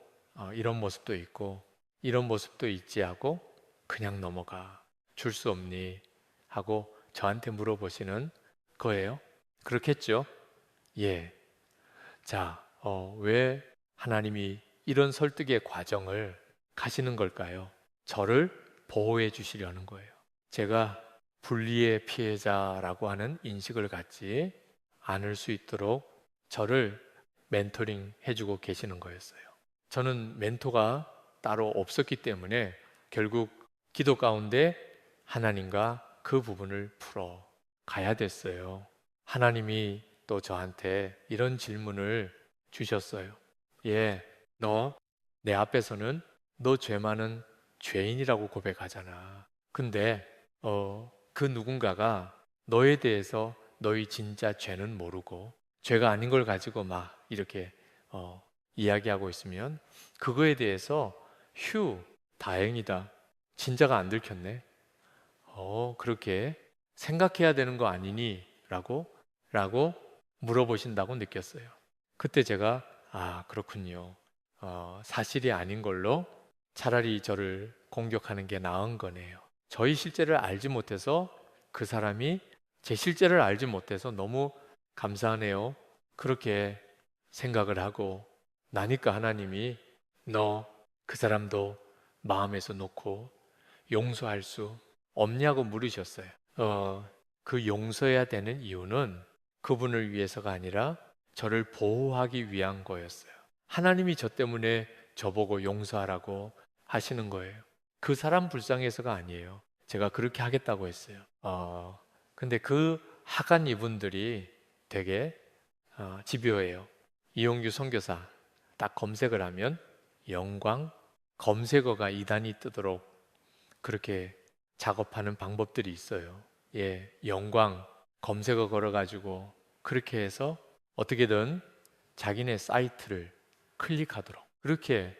이런 모습도 있고 이런 모습도 있지 하고 그냥 넘어가 줄 수 없니 하고 저한테 물어보시는 거예요. 그렇겠죠? 예. 자, 왜 하나님이 이런 설득의 과정을 가시는 걸까요? 저를 보호해 주시려는 거예요. 제가 불리의 피해자라고 하는 인식을 갖지 않을 수 있도록 저를 멘토링 해주고 계시는 거였어요. 저는 멘토가 따로 없었기 때문에 결국 기도 가운데 하나님과 그 부분을 풀어 가야 됐어요. 하나님이 또 저한테 이런 질문을 주셨어요. 예, 너 내 앞에서는 너 죄 많은 죄인이라고 고백하잖아. 근데 그 누군가가 너에 대해서 너희 진짜 죄는 모르고 죄가 아닌 걸 가지고 막 이렇게 이야기하고 있으면 그거에 대해서 휴, 다행이다. 진짜가 안 들켰네. 그렇게 생각해야 되는 거 아니니? 라고 물어보신다고 느꼈어요. 그때 제가 아, 그렇군요. 사실이 아닌 걸로 차라리 저를 공격하는 게 나은 거네요. 저희 실제를 알지 못해서 그 사람이 제 실제를 알지 못해서 너무 감사하네요. 그렇게 생각을 하고 나니까 하나님이 너 그 사람도 마음에서 놓고 용서할 수 없냐고 물으셨어요. 그 용서해야 되는 이유는 그분을 위해서가 아니라 저를 보호하기 위한 거였어요. 하나님이 저 때문에 저보고 용서하라고 하시는 거예요. 그 사람 불쌍해서가 아니에요. 제가 그렇게 하겠다고 했어요. 근데 그 하간 이분들이 되게 집요해요. 이용규 선교사 딱 검색을 하면 영광 검색어가 2단이 뜨도록 그렇게 작업하는 방법들이 있어요. 예, 영광 검색어 걸어가지고 그렇게 해서 어떻게든 자기네 사이트를 클릭하도록 그렇게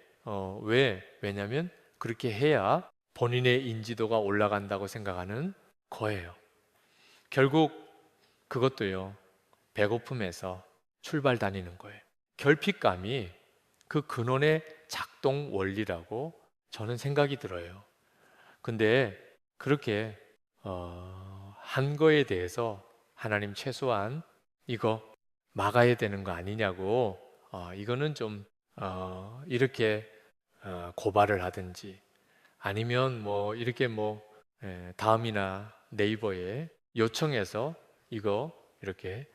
왜냐면 그렇게 해야 본인의 인지도가 올라간다고 생각하는 거예요. 결국 그것도요, 배고픔에서 출발 다니는 거예요. 결핍감이 그 근원의 작동 원리라고 저는 생각이 들어요. 근데 그렇게 한 거에 대해서 하나님 최소한 이거 막아야 되는 거 아니냐고 이거는 좀 이렇게 고발을 하든지 아니면 뭐 이렇게 뭐 다음이나 네이버에 요청해서 이거 이렇게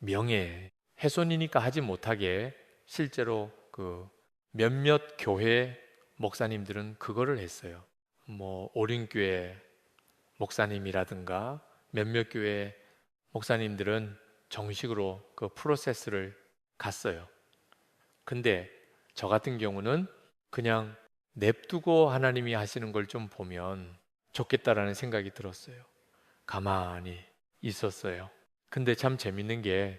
명예 훼손이니까 하지 못하게 실제로 그 몇몇 교회 목사님들은 그거를 했어요. 뭐 오륜교회 목사님이라든가 몇몇 교회 목사님들은 정식으로 그 프로세스를 갔어요. 근데 저 같은 경우는 그냥 냅두고 하나님이 하시는 걸 좀 보면 좋겠다라는 생각이 들었어요. 가만히 있었어요. 근데 참 재밌는 게,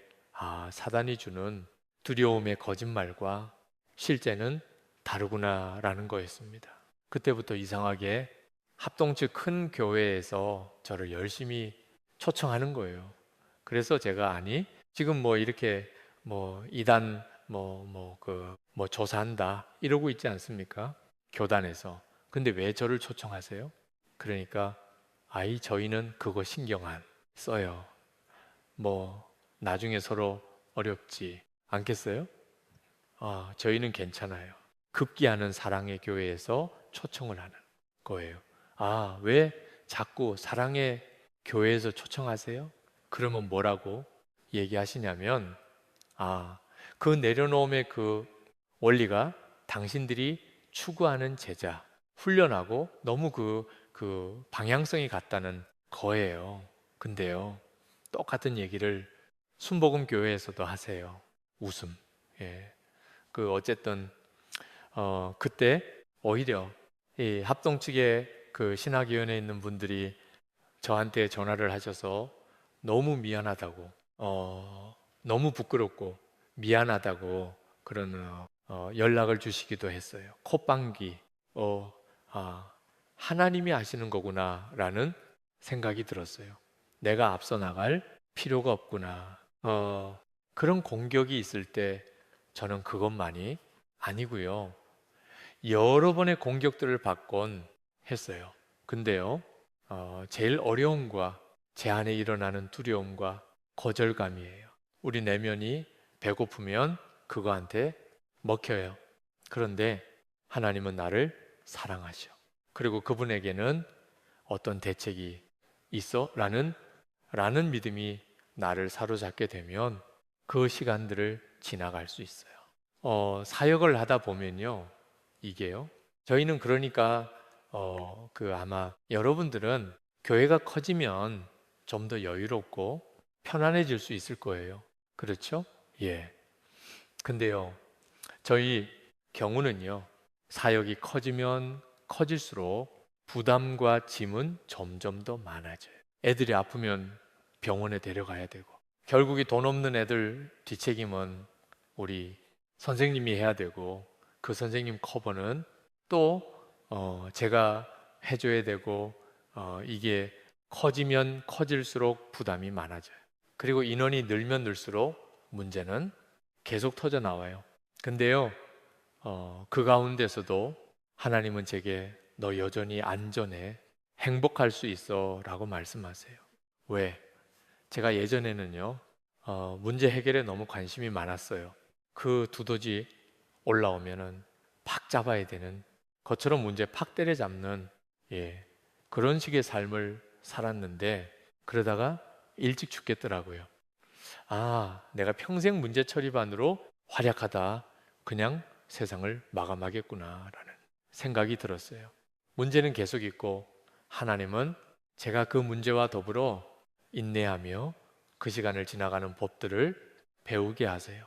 사단이 주는 두려움의 거짓말과 실제는 다르구나라는 거였습니다. 그때부터 이상하게 합동치 큰 교회에서 저를 열심히 초청하는 거예요. 그래서 제가 지금 뭐 이렇게 뭐 이단 뭐 조사한다 이러고 있지 않습니까? 교단에서. 근데 왜 저를 초청하세요? 그러니까 저희는 그거 신경 안 써요. 뭐 나중에 서로 어렵지 않겠어요? 저희는 괜찮아요. 급기야는 사랑의 교회에서 초청을 하는 거예요. 왜 자꾸 사랑의 교회에서 초청하세요? 그러면 뭐라고 얘기하시냐면, 그 내려놓음의 그 원리가 당신들이 추구하는 제자, 훈련하고 너무 그 방향성이 같다는 거예요. 근데요, 똑같은 얘기를 순복음 교회에서도 하세요. 웃음. 예. 어쨌든, 그때 오히려 이 합동 측의 그 신학위원회에 있는 분들이 저한테 전화를 하셔서 너무 미안하다고, 너무 부끄럽고 미안하다고 그런 연락을 주시기도 했어요. 콧방귀, 하나님이 하시는 거구나라는 생각이 들었어요. 내가 앞서 나갈 필요가 없구나. 그런 공격이 있을 때 저는 그것만이 아니고요. 여러 번의 공격들을 받곤 했어요. 근데요, 제일 어려움과 제 안에 일어나는 두려움과 거절감이에요. 우리 내면이 배고프면 그거한테 먹혀요. 그런데 하나님은 나를 사랑하셔. 그리고 그분에게는 어떤 대책이 있어? 라는 믿음이 나를 사로잡게 되면 그 시간들을 지나갈 수 있어요. 사역을 하다 보면요, 이게요. 저희는 그러니까 아마 여러분들은 교회가 커지면 좀 더 여유롭고 편안해질 수 있을 거예요. 그렇죠? 예. 근데요, 저희 경우는요, 사역이 커지면 커질수록 부담과 짐은 점점 더 많아져요. 애들이 아프면 병원에 데려가야 되고, 결국에 돈 없는 애들 뒤책임은 우리 선생님이 해야 되고, 그 선생님 커버는 또 제가 해줘야 되고, 이게 커지면 커질수록 부담이 많아져요. 그리고 인원이 늘면 늘수록 문제는 계속 터져 나와요. 근데요, 그 가운데서도 하나님은 제게 너 여전히 안전해. 행복할 수 있어. 라고 말씀하세요. 왜? 제가 예전에는요, 문제 해결에 너무 관심이 많았어요. 그 두더지 올라오면은 팍 잡아야 되는 것처럼 문제 팍 때려잡는, 그런 식의 삶을 살았는데 그러다가 일찍 죽겠더라고요. 내가 평생 문제 처리반으로 활약하다 그냥 세상을 마감하겠구나라는 생각이 들었어요. 문제는 계속 있고 하나님은 제가 그 문제와 더불어 인내하며 그 시간을 지나가는 법들을 배우게 하세요.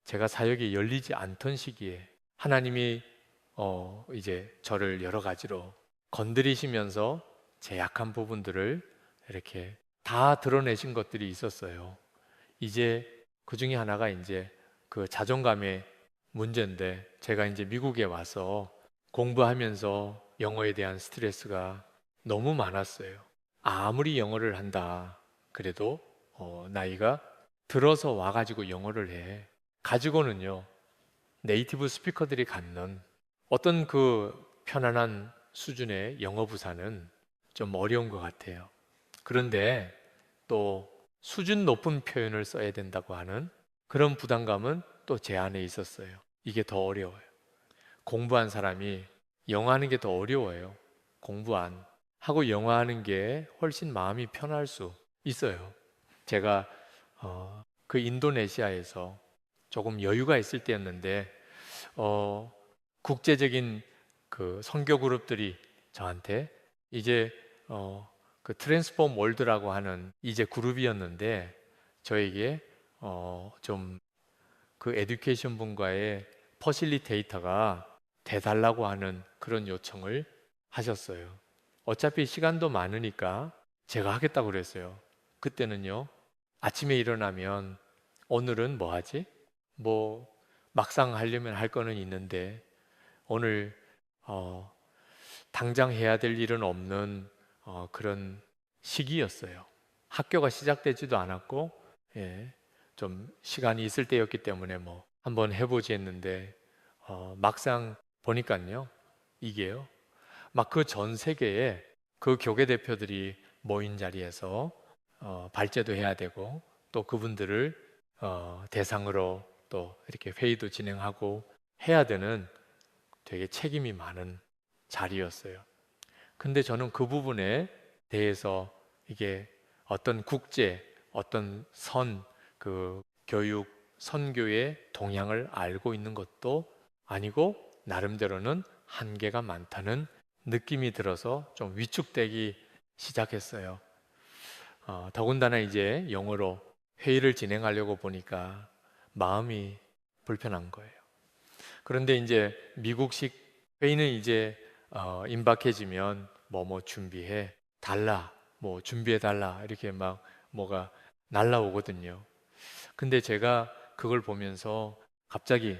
제가 사역이 열리지 않던 시기에 하나님이 이제 저를 여러 가지로 건드리시면서 제 약한 부분들을 이렇게 다 드러내신 것들이 있었어요. 이제 그 중에 하나가 이제 그 자존감의 문제인데 제가 이제 미국에 와서 공부하면서 영어에 대한 스트레스가 너무 많았어요. 아무리 영어를 한다 그래도 나이가 들어서 와가지고 영어를 해. 가지고는요, 네이티브 스피커들이 갖는 어떤 그 편안한 수준의 영어 부사는 좀 어려운 것 같아요. 그런데 또 수준 높은 표현을 써야 된다고 하는 그런 부담감은 또 제 안에 있었어요. 이게 더 어려워요. 공부한 사람이 영어 하는 게 더 어려워요. 공부 안 하고 영어 하는 게 훨씬 마음이 편할 수 있어요. 제가 그 인도네시아에서 조금 여유가 있을 때였는데 어, 국제적인 그 선교 그룹들이 저한테 이제 그 트랜스폼 월드라고 하는 이제 그룹이었는데 저에게 좀 그 에듀케이션 분과의 퍼실리테이터가 돼달라고 하는 그런 요청을 하셨어요. 어차피 시간도 많으니까 제가 하겠다고 그랬어요. 그때는요, 아침에 일어나면 오늘은 뭐 하지? 뭐 막상 하려면 할 거는 있는데 오늘 어, 당장 해야 될 일은 없는 그런 시기였어요. 학교가 시작되지도 않았고, 예, 좀 시간이 있을 때였기 때문에 뭐 한번 해보지 했는데 막상 보니까요, 이게요, 막 그 전 세계에 그 교계 대표들이 모인 자리에서 발제도 해야 되고 또 그분들을 대상으로 또 이렇게 회의도 진행하고 해야 되는 되게 책임이 많은 자리였어요. 근데 저는 그 부분에 대해서 이게 어떤 국제, 어떤 그 교육, 선교의 동향을 알고 있는 것도 아니고 나름대로는 한계가 많다는 느낌이 들어서 좀 위축되기 시작했어요. 더군다나 이제 영어로 회의를 진행하려고 보니까 마음이 불편한 거예요. 그런데 이제 미국식 회의는 이제 임박해지면 뭐 준비해 달라, 뭐 준비해 달라 이렇게 막 뭐가 날라오거든요. 근데 제가 그걸 보면서 갑자기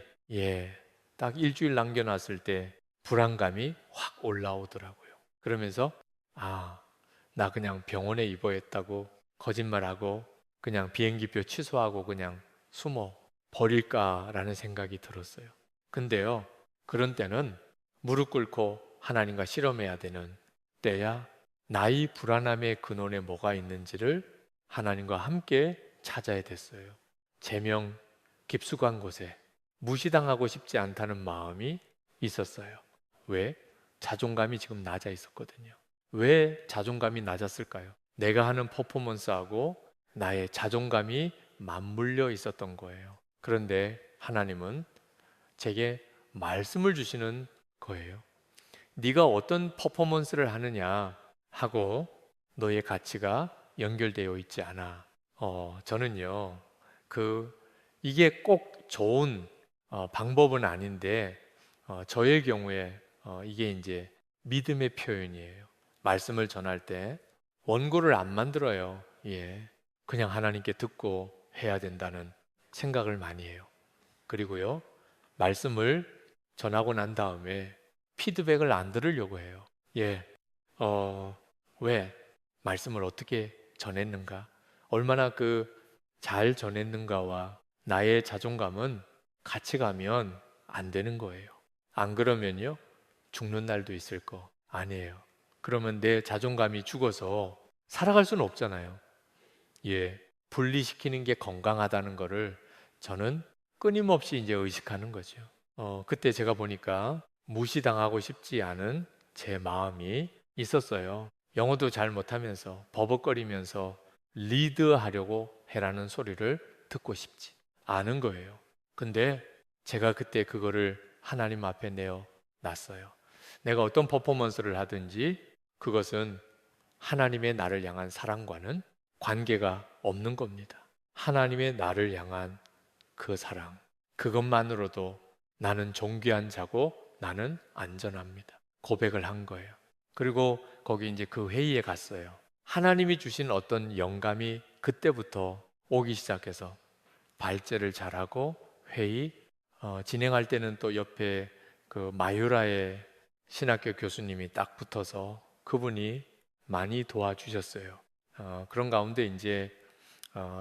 딱 일주일 남겨놨을 때 불안감이 확 올라오더라고요. 그러면서 나 그냥 병원에 입원했다고 거짓말하고 그냥 비행기표 취소하고 그냥 숨어 버릴까라는 생각이 들었어요. 근데요, 그런 때는 무릎 꿇고 하나님과 실험해야 되는 때야 나의 불안함의 근원에 뭐가 있는지를 하나님과 함께 찾아야 됐어요. 제명 깊숙한 곳에 무시당하고 싶지 않다는 마음이 있었어요. 왜? 자존감이 지금 낮아 있었거든요. 왜 자존감이 낮았을까요? 내가 하는 퍼포먼스하고 나의 자존감이 맞물려 있었던 거예요. 그런데 하나님은 제게 말씀을 주시는 거예요. 네가 어떤 퍼포먼스를 하느냐 하고 너의 가치가 연결되어 있지 않아. 저는요, 이게 꼭 좋은 방법은 아닌데, 저의 경우에 이게 이제 믿음의 표현이에요. 말씀을 전할 때 원고를 안 만들어요. 예. 그냥 하나님께 듣고 해야 된다는 생각을 많이 해요. 그리고요, 말씀을 전하고 난 다음에 피드백을 안 들으려고 해요. 예, 왜? 말씀을 어떻게 전했는가? 얼마나 잘 전했는가와 나의 자존감은 같이 가면 안 되는 거예요. 안 그러면요, 죽는 날도 있을 거 아니에요. 그러면 내 자존감이 죽어서 살아갈 수는 없잖아요. 예, 분리시키는 게 건강하다는 거를 저는 끊임없이 이제 의식하는 거죠. 그때 제가 보니까 무시당하고 싶지 않은 제 마음이 있었어요. 영어도 잘 못하면서 버벅거리면서 리드하려고 해라는 소리를 듣고 싶지 않은 거예요. 근데 제가 그때 그거를 하나님 앞에 내어 놨어요. 내가 어떤 퍼포먼스를 하든지 그것은 하나님의 나를 향한 사랑과는 관계가 없는 겁니다. 하나님의 나를 향한 그 사랑, 그것만으로도 나는 존귀한 자고 나는 안전합니다. 고백을 한 거예요. 그리고 거기 이제 그 회의에 갔어요. 하나님이 주신 어떤 영감이 그때부터 오기 시작해서 발제를 잘하고 회의 진행할 때는 또 옆에 그 마유라의 신학교 교수님이 딱 붙어서 그분이 많이 도와주셨어요. 그런 가운데 이제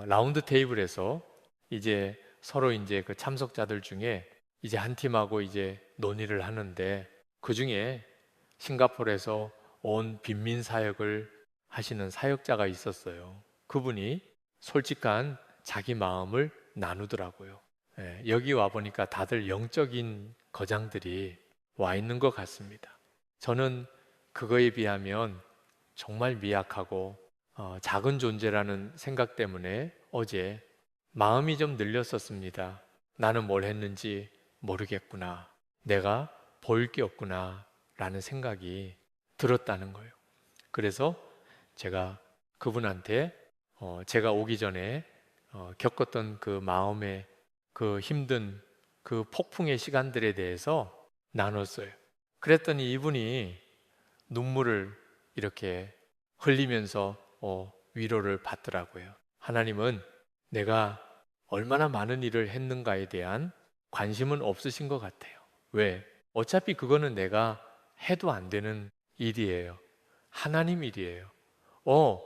라운드 테이블에서 이제 서로 이제 그 참석자들 중에 이제 한 팀하고 이제 논의를 하는데 그 중에 싱가포르에서 온 빈민 사역을 하시는 사역자가 있었어요. 그분이 솔직한 자기 마음을 나누더라고요. 여기 와 보니까 다들 영적인 거장들이 와 있는 것 같습니다. 저는 그거에 비하면 정말 미약하고 작은 존재라는 생각 때문에 어제 마음이 좀 늘렸었습니다. 나는 뭘 했는지 모르겠구나. 내가 볼 게 없구나. 라는 생각이 들었다는 거예요. 그래서 제가 그분한테 제가 오기 전에 겪었던 그 마음의 그 힘든 그 폭풍의 시간들에 대해서 나눴어요. 그랬더니 이분이 눈물을 이렇게 흘리면서 위로를 받더라고요. 하나님은 내가 얼마나 많은 일을 했는가에 대한 관심은 없으신 것 같아요. 왜? 어차피 그거는 내가 해도 안 되는 일이에요. 하나님 일이에요. 어,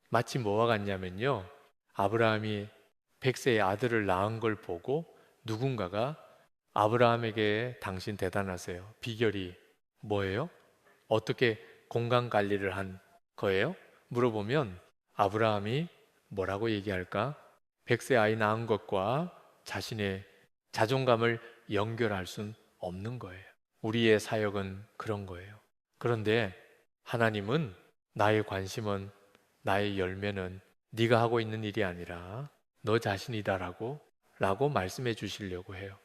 마치 뭐와 같냐면요. 아브라함이 100세의 아들을 낳은 걸 보고 누군가가 아브라함에게 당신 대단하세요. 비결이 뭐예요? 어떻게 공간 관리를 한 거예요? 물어보면 아브라함이 뭐라고 얘기할까? 100세 아이 낳은 것과 자신의 자존감을 연결할 순 없는 거예요. 우리의 사역은 그런 거예요. 그런데 하나님은 나의 관심은 나의 열매는 네가 하고 있는 일이 아니라 너 자신이다라고 말씀해 주시려고 해요.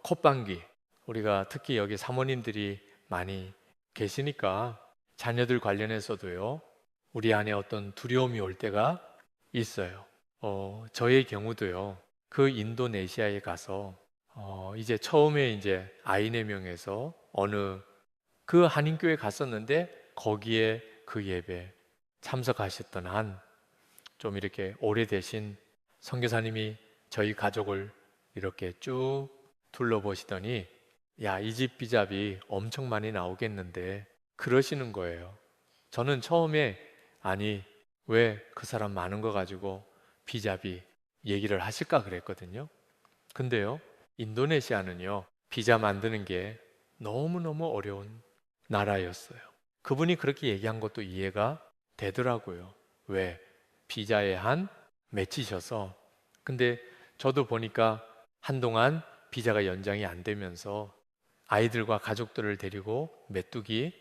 콧방귀 우리가 특히 여기 사모님들이 많이 계시니까 자녀들 관련해서도요. 우리 안에 어떤 두려움이 올 때가 있어요. 저의 경우도요. 그 인도네시아에 가서 이제 처음에 이제 아이 4명에서 어느 그 한인교회 갔었는데 거기에 그 예배 참석하셨던 한 좀 이렇게 오래되신 선교사님이 저희 가족을 이렇게 쭉 둘러보시더니 야, 이 집 비잡이 엄청 많이 나오겠는데 그러시는 거예요. 저는 처음에 아니 왜 그 사람 많은 거 가지고 비잡이 얘기를 하실까 그랬거든요. 근데요, 인도네시아는요, 비자 만드는 게 너무너무 어려운 나라였어요. 그분이 그렇게 얘기한 것도 이해가 되더라고요. 왜? 비자에 한 맺히셔서. 근데 저도 보니까 한동안 비자가 연장이 안 되면서 아이들과 가족들을 데리고 메뚜기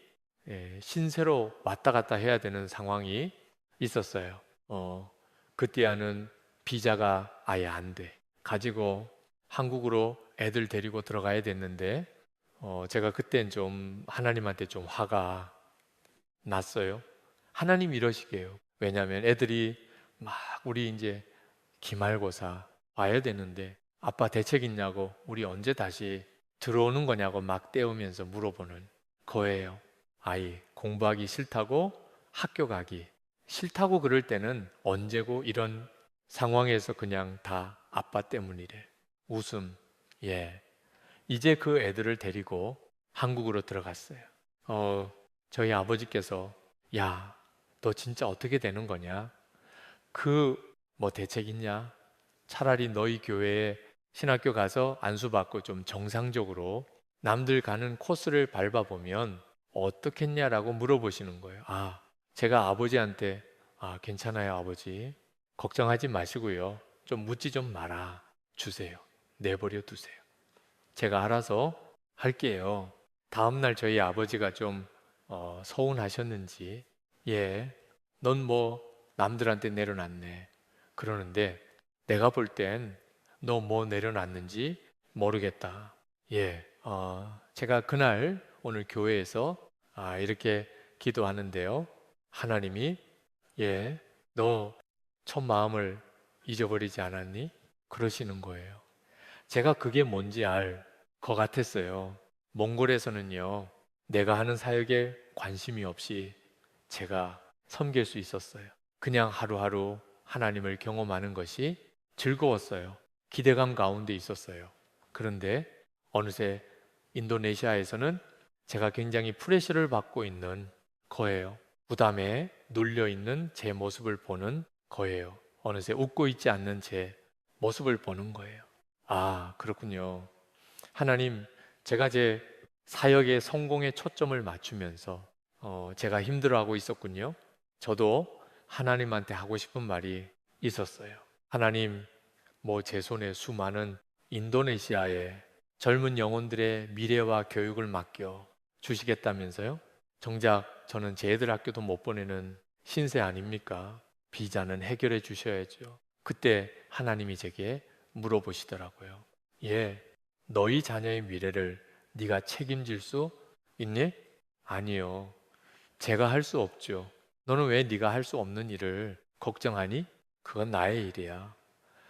신세로 왔다 갔다 해야 되는 상황이 있었어요. 그때야는 비자가 아예 안 돼. 가지고 한국으로 애들 데리고 들어가야 됐는데 제가 그땐 좀 하나님한테 좀 화가 났어요. 하나님 이러시게요. 왜냐하면 애들이 막 우리 이제 기말고사 와야 되는데 아빠 대책 있냐고 우리 언제 다시 들어오는 거냐고 막 떼우면서 물어보는 거예요. 아이 공부하기 싫다고 학교 가기 싫다고 그럴 때는 언제고 이런 상황에서 그냥 다 아빠 때문이래. 웃음. 예. 이제 그 애들을 데리고 한국으로 들어갔어요. 저희 아버지께서 야, 너 진짜 어떻게 되는 거냐? 그 뭐 대책 있냐? 차라리 너희 교회에 신학교 가서 안수받고 좀 정상적으로 남들 가는 코스를 밟아보면 어떻겠냐라고 물어보시는 거예요. 아, 제가 아버지한테 괜찮아요, 아버지. 걱정하지 마시고요. 좀 묻지 좀 말아 주세요. 내버려 두세요. 제가 알아서 할게요. 다음날 저희 아버지가 좀 서운하셨는지, 예, 넌 뭐 남들한테 내려놨네. 그러는데 내가 볼 땐 너 뭐 내려놨는지 모르겠다. 예, 제가 그날 오늘 교회에서 이렇게 기도하는데요. 하나님이 예, 너 첫 마음을 잊어버리지 않았니? 그러시는 거예요. 제가 그게 뭔지 알 것 같았어요. 몽골에서는요, 내가 하는 사역에 관심이 없이 제가 섬길 수 있었어요. 그냥 하루하루 하나님을 경험하는 것이 즐거웠어요. 기대감 가운데 있었어요. 그런데 어느새 인도네시아에서는 제가 굉장히 프레셔를 받고 있는 거예요. 부담에 눌려 있는 제 모습을 보는 거예요. 어느새 웃고 있지 않는 제 모습을 보는 거예요. 그렇군요. 하나님, 제가 제 사역의 성공에 초점을 맞추면서 제가 힘들어하고 있었군요. 저도 하나님한테 하고 싶은 말이 있었어요. 하나님, 뭐 제 손에 수많은 인도네시아의 젊은 영혼들의 미래와 교육을 맡겨 주시겠다면서요? 정작 저는 제 애들 학교도 못 보내는 신세 아닙니까? 비자는 해결해 주셔야죠. 그때 하나님이 제게 물어보시더라고요. 예, 너희 자녀의 미래를 네가 책임질 수 있니? 아니요. 제가 할 수 없죠. 너는 왜 네가 할 수 없는 일을 걱정하니? 그건 나의 일이야.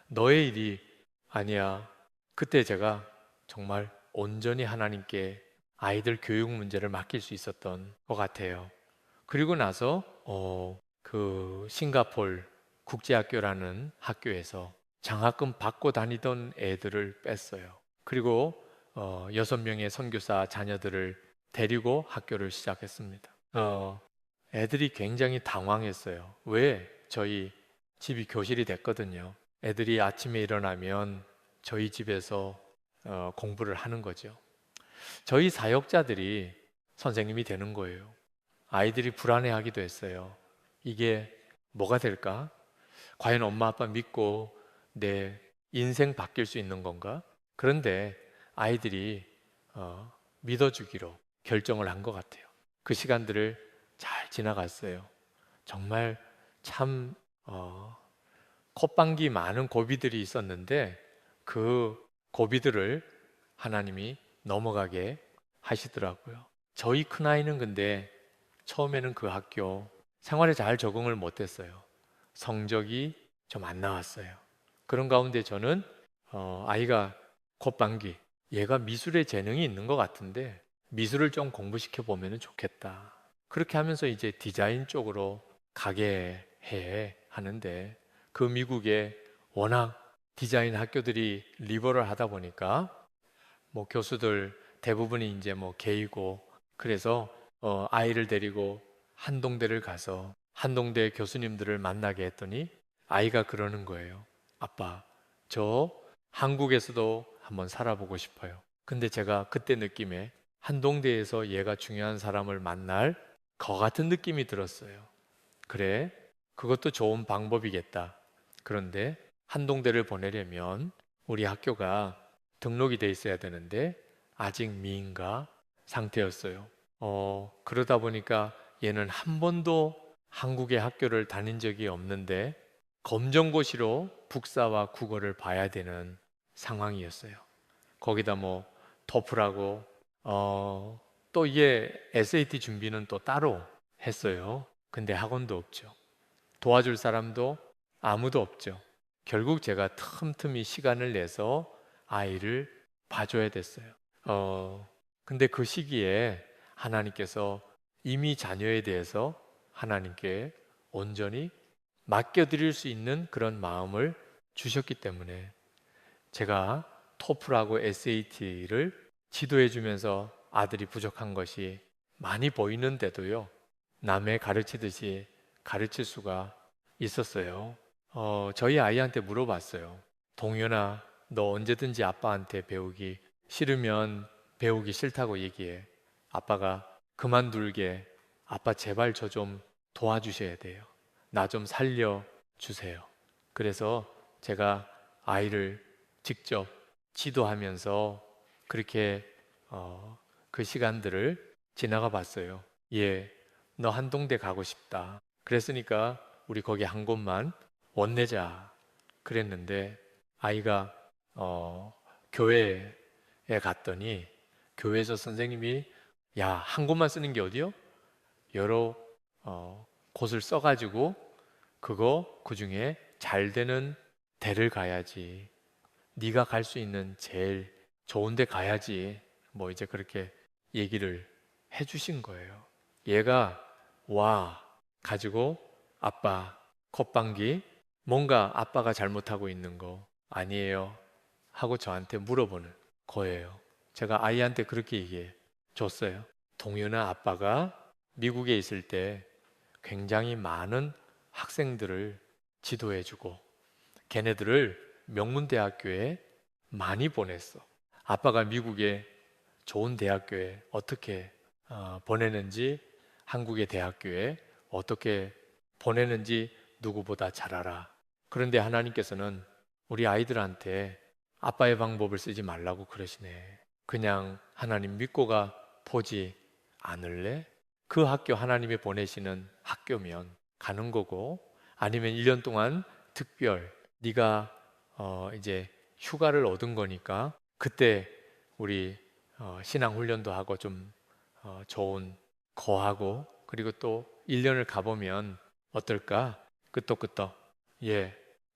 너의 일이 아니야. 그때 제가 정말 온전히 하나님께 아이들 교육 문제를 맡길 수 있었던 것 같아요. 그리고 나서 그 싱가폴 국제학교라는 학교에서 장학금 받고 다니던 애들을 뺐어요. 그리고 6명의 선교사 자녀들을 데리고 학교를 시작했습니다. 애들이 굉장히 당황했어요. 왜? 저희 집이 교실이 됐거든요. 애들이 아침에 일어나면 저희 집에서 공부를 하는 거죠. 저희 사역자들이 선생님이 되는 거예요. 아이들이 불안해하기도 했어요. 이게 뭐가 될까? 과연 엄마 아빠 믿고 내 인생 바뀔 수 있는 건가? 그런데 아이들이 믿어주기로 결정을 한 것 같아요. 그 시간들을 잘 지나갔어요. 정말 참 콧방귀 많은 고비들이 있었는데 그 고비들을 하나님이 넘어가게 하시더라고요. 저희 큰아이는 근데 처음에는 그 학교 생활에 잘 적응을 못했어요. 성적이 좀 안 나왔어요. 그런 가운데 저는 아이가 콧방귀, 얘가 미술에 재능이 있는 것 같은데 미술을 좀 공부시켜 보면 좋겠다. 그렇게 하면서 이제 디자인 쪽으로 가게 해 하는데 그 미국에 워낙 디자인 학교들이 리버럴하다 보니까 뭐 교수들 대부분이 이제 뭐 게이고 그래서 아이를 데리고 한동대를 가서 한동대 교수님들을 만나게 했더니 아이가 그러는 거예요. 아빠, 저 한국에서도 한번 살아보고 싶어요. 근데 제가 그때 느낌에 한동대에서 얘가 중요한 사람을 만날 거 같은 느낌이 들었어요. 그래, 그것도 좋은 방법이겠다. 그런데 한동대를 보내려면 우리 학교가 등록이 돼 있어야 되는데 아직 미인가 상태였어요. 그러다 보니까 얘는 한 번도 한국의 학교를 다닌 적이 없는데 검정고시로 북사와 국어를 봐야 되는 상황이었어요. 거기다 뭐 토플하고 또 이게 SAT 준비는 또 따로 했어요. 근데 학원도 없죠. 도와줄 사람도 아무도 없죠. 결국 제가 틈틈이 시간을 내서 아이를 봐줘야 됐어요. 근데 그 시기에 하나님께서 이미 자녀에 대해서 하나님께 온전히 맡겨드릴 수 있는 그런 마음을 주셨기 때문에 제가 토플하고 SAT를 지도해 주면서 아들이 부족한 것이 많이 보이는데도요, 남의 가르치듯이 가르칠 수가 있었어요. 저희 아이한테 물어봤어요. 동현아, 너 언제든지 아빠한테 배우기 싫으면 배우기 싫다고 얘기해. 아빠가 그만둘게. 아빠 제발 저 좀 도와주셔야 돼요. 나 좀 살려주세요. 그래서 제가 아이를 직접 지도하면서 그렇게 그 시간들을 지나가 봤어요. 예, 너 한동대 가고 싶다. 그랬으니까 우리 거기 한 곳만 원내자 그랬는데 아이가 교회에 갔더니 교회에서 선생님이 야, 한 곳만 쓰는 게 어디요? 여러 곳을 써가지고 그거 그중에 잘 되는 대를 가야지. 네가 갈 수 있는 제일 좋은 데 가야지. 뭐 이제 그렇게 얘기를 해주신 거예요. 얘가 와 가지고 아빠 콧방귀 뭔가 아빠가 잘못하고 있는 거 아니에요 하고 저한테 물어보는 거예요. 제가 아이한테 그렇게 얘기해 줬어요. 동윤아, 아빠가 미국에 있을 때 굉장히 많은 학생들을 지도해주고 걔네들을 명문대학교에 많이 보냈어. 아빠가 미국에 좋은 대학교에 어떻게 보내는지 한국의 대학교에 어떻게 보내는지 누구보다 잘 알아. 그런데 하나님께서는 우리 아이들한테 아빠의 방법을 쓰지 말라고 그러시네. 그냥 하나님 믿고 가 보지 않을래? 그 학교 하나님이 보내시는 학교면 가는 거고, 아니면 1년 동안 특별 네가 이제 휴가를 얻은 거니까 그때 우리 신앙 훈련도 하고 좀 좋은 거하고, 그리고 또 1년을 가보면 어떨까? 끄떡끄떡. 예,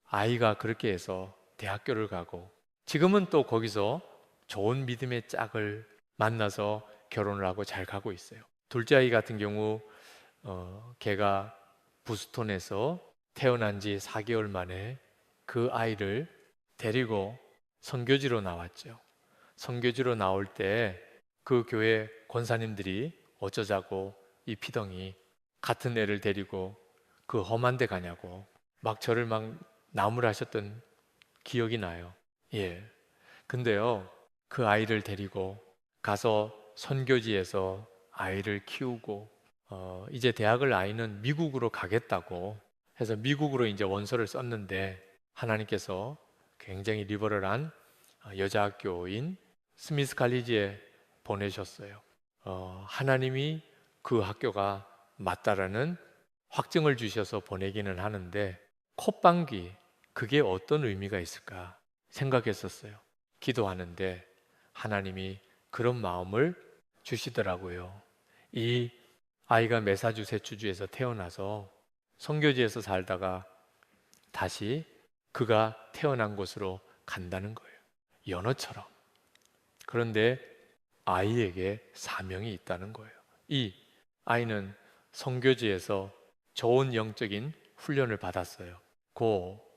아이가 그렇게 해서 대학교를 가고, 지금은 또 거기서 좋은 믿음의 짝을 만나서 결혼을 하고 잘 가고 있어요. 둘째 아이 같은 경우 걔가 부스톤에서 태어난 지 4개월 만에 그 아이를 데리고 선교지로 나왔죠. 선교지로 나올 때 그 교회 권사님들이 어쩌자고 이 피덩이 같은 애를 데리고 그 험한 데 가냐고 막 저를 막 나무라셨던 기억이 나요. 예. 근데요, 그 아이를 데리고 가서 선교지에서 아이를 키우고, 이제 대학을 아이는 미국으로 가겠다고 해서 미국으로 이제 원서를 썼는데, 하나님께서 굉장히 리버럴한 여자 학교인 스미스 칼리지에 보내셨어요. 하나님이 그 학교가 맞다라는 확증을 주셔서 보내기는 하는데, 콧방귀, 그게 어떤 의미가 있을까 생각했었어요. 기도하는데 하나님이 그런 마음을 주시더라고요. 이 아이가 매사주세츠주에서 태어나서 선교지에서 살다가 다시 그가 태어난 곳으로 간다는 거예요. 연어처럼. 그런데 아이에게 사명이 있다는 거예요. 이 아이는 선교지에서 좋은 영적인 훈련을 받았어요.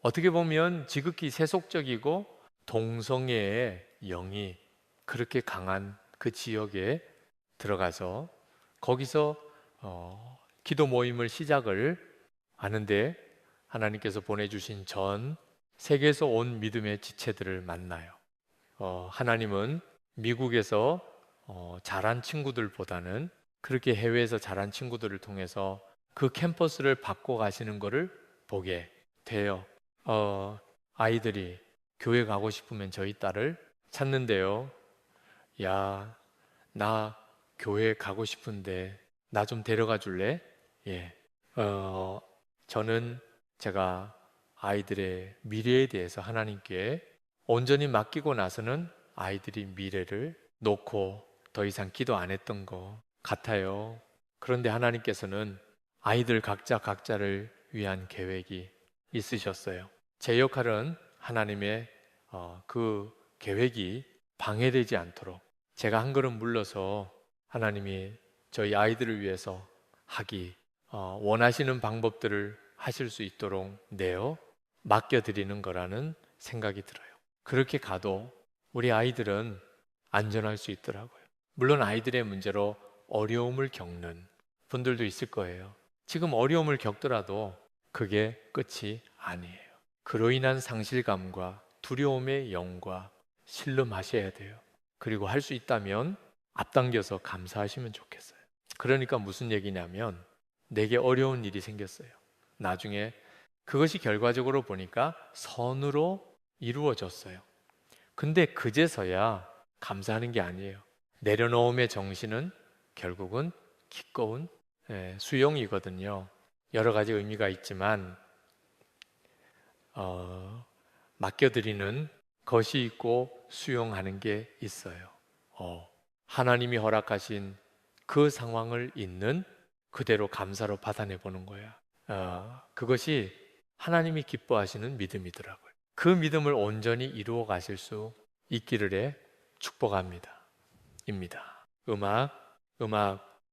어떻게 보면 지극히 세속적이고 동성애의 영이 그렇게 강한 그 지역에 들어가서 거기서 기도 모임을 시작을 하는데, 하나님께서 보내주신 전 세계에서 온 믿음의 지체들을 만나요. 하나님은 미국에서 자란 친구들보다는 그렇게 해외에서 자란 친구들을 통해서 그 캠퍼스를 바꿔 가시는 것을 보게 돼요. 아이들이 교회 가고 싶으면 저희 딸을 찾는데요. 야, 나 교회 가고 싶은데 나 좀 데려가 줄래? 예. 저는 제가 아이들의 미래에 대해서 하나님께 온전히 맡기고 나서는 아이들이 미래를 놓고 더 이상 기도 안 했던 것 같아요. 그런데 하나님께서는 아이들 각자를 위한 계획이 있으셨어요. 제 역할은 하나님의 그 계획이 방해되지 않도록 제가 한 걸음 물러서 하나님이 저희 아이들을 위해서 하기 원하시는 방법들을 하실 수 있도록 내어 맡겨드리는 거라는 생각이 들어요. 그렇게 가도 우리 아이들은 안전할 수 있더라고요. 물론 아이들의 문제로 어려움을 겪는 분들도 있을 거예요. 지금 어려움을 겪더라도 그게 끝이 아니에요. 그로 인한 상실감과 두려움의 영과 신름하셔야 돼요. 그리고 할 수 있다면 앞당겨서 감사하시면 좋겠어요. 그러니까 무슨 얘기냐면, 내게 어려운 일이 생겼어요. 나중에 그것이 결과적으로 보니까 선으로 이루어졌어요. 근데 그제서야 감사하는 게 아니에요. 내려놓음의 정신은 결국은 기꺼운 수용이거든요. 여러 가지 의미가 있지만 맡겨드리는 것이 있고 수용하는 게 있어요. 하나님이 허락하신 그 상황을 있는 그대로 감사로 받아내 보는 거야. 그것이 하나님이 기뻐하시는 믿음이더라고요. 그 믿음을 온전히 이루어 가실 수 있기를 축복합니다. 입니다. 음악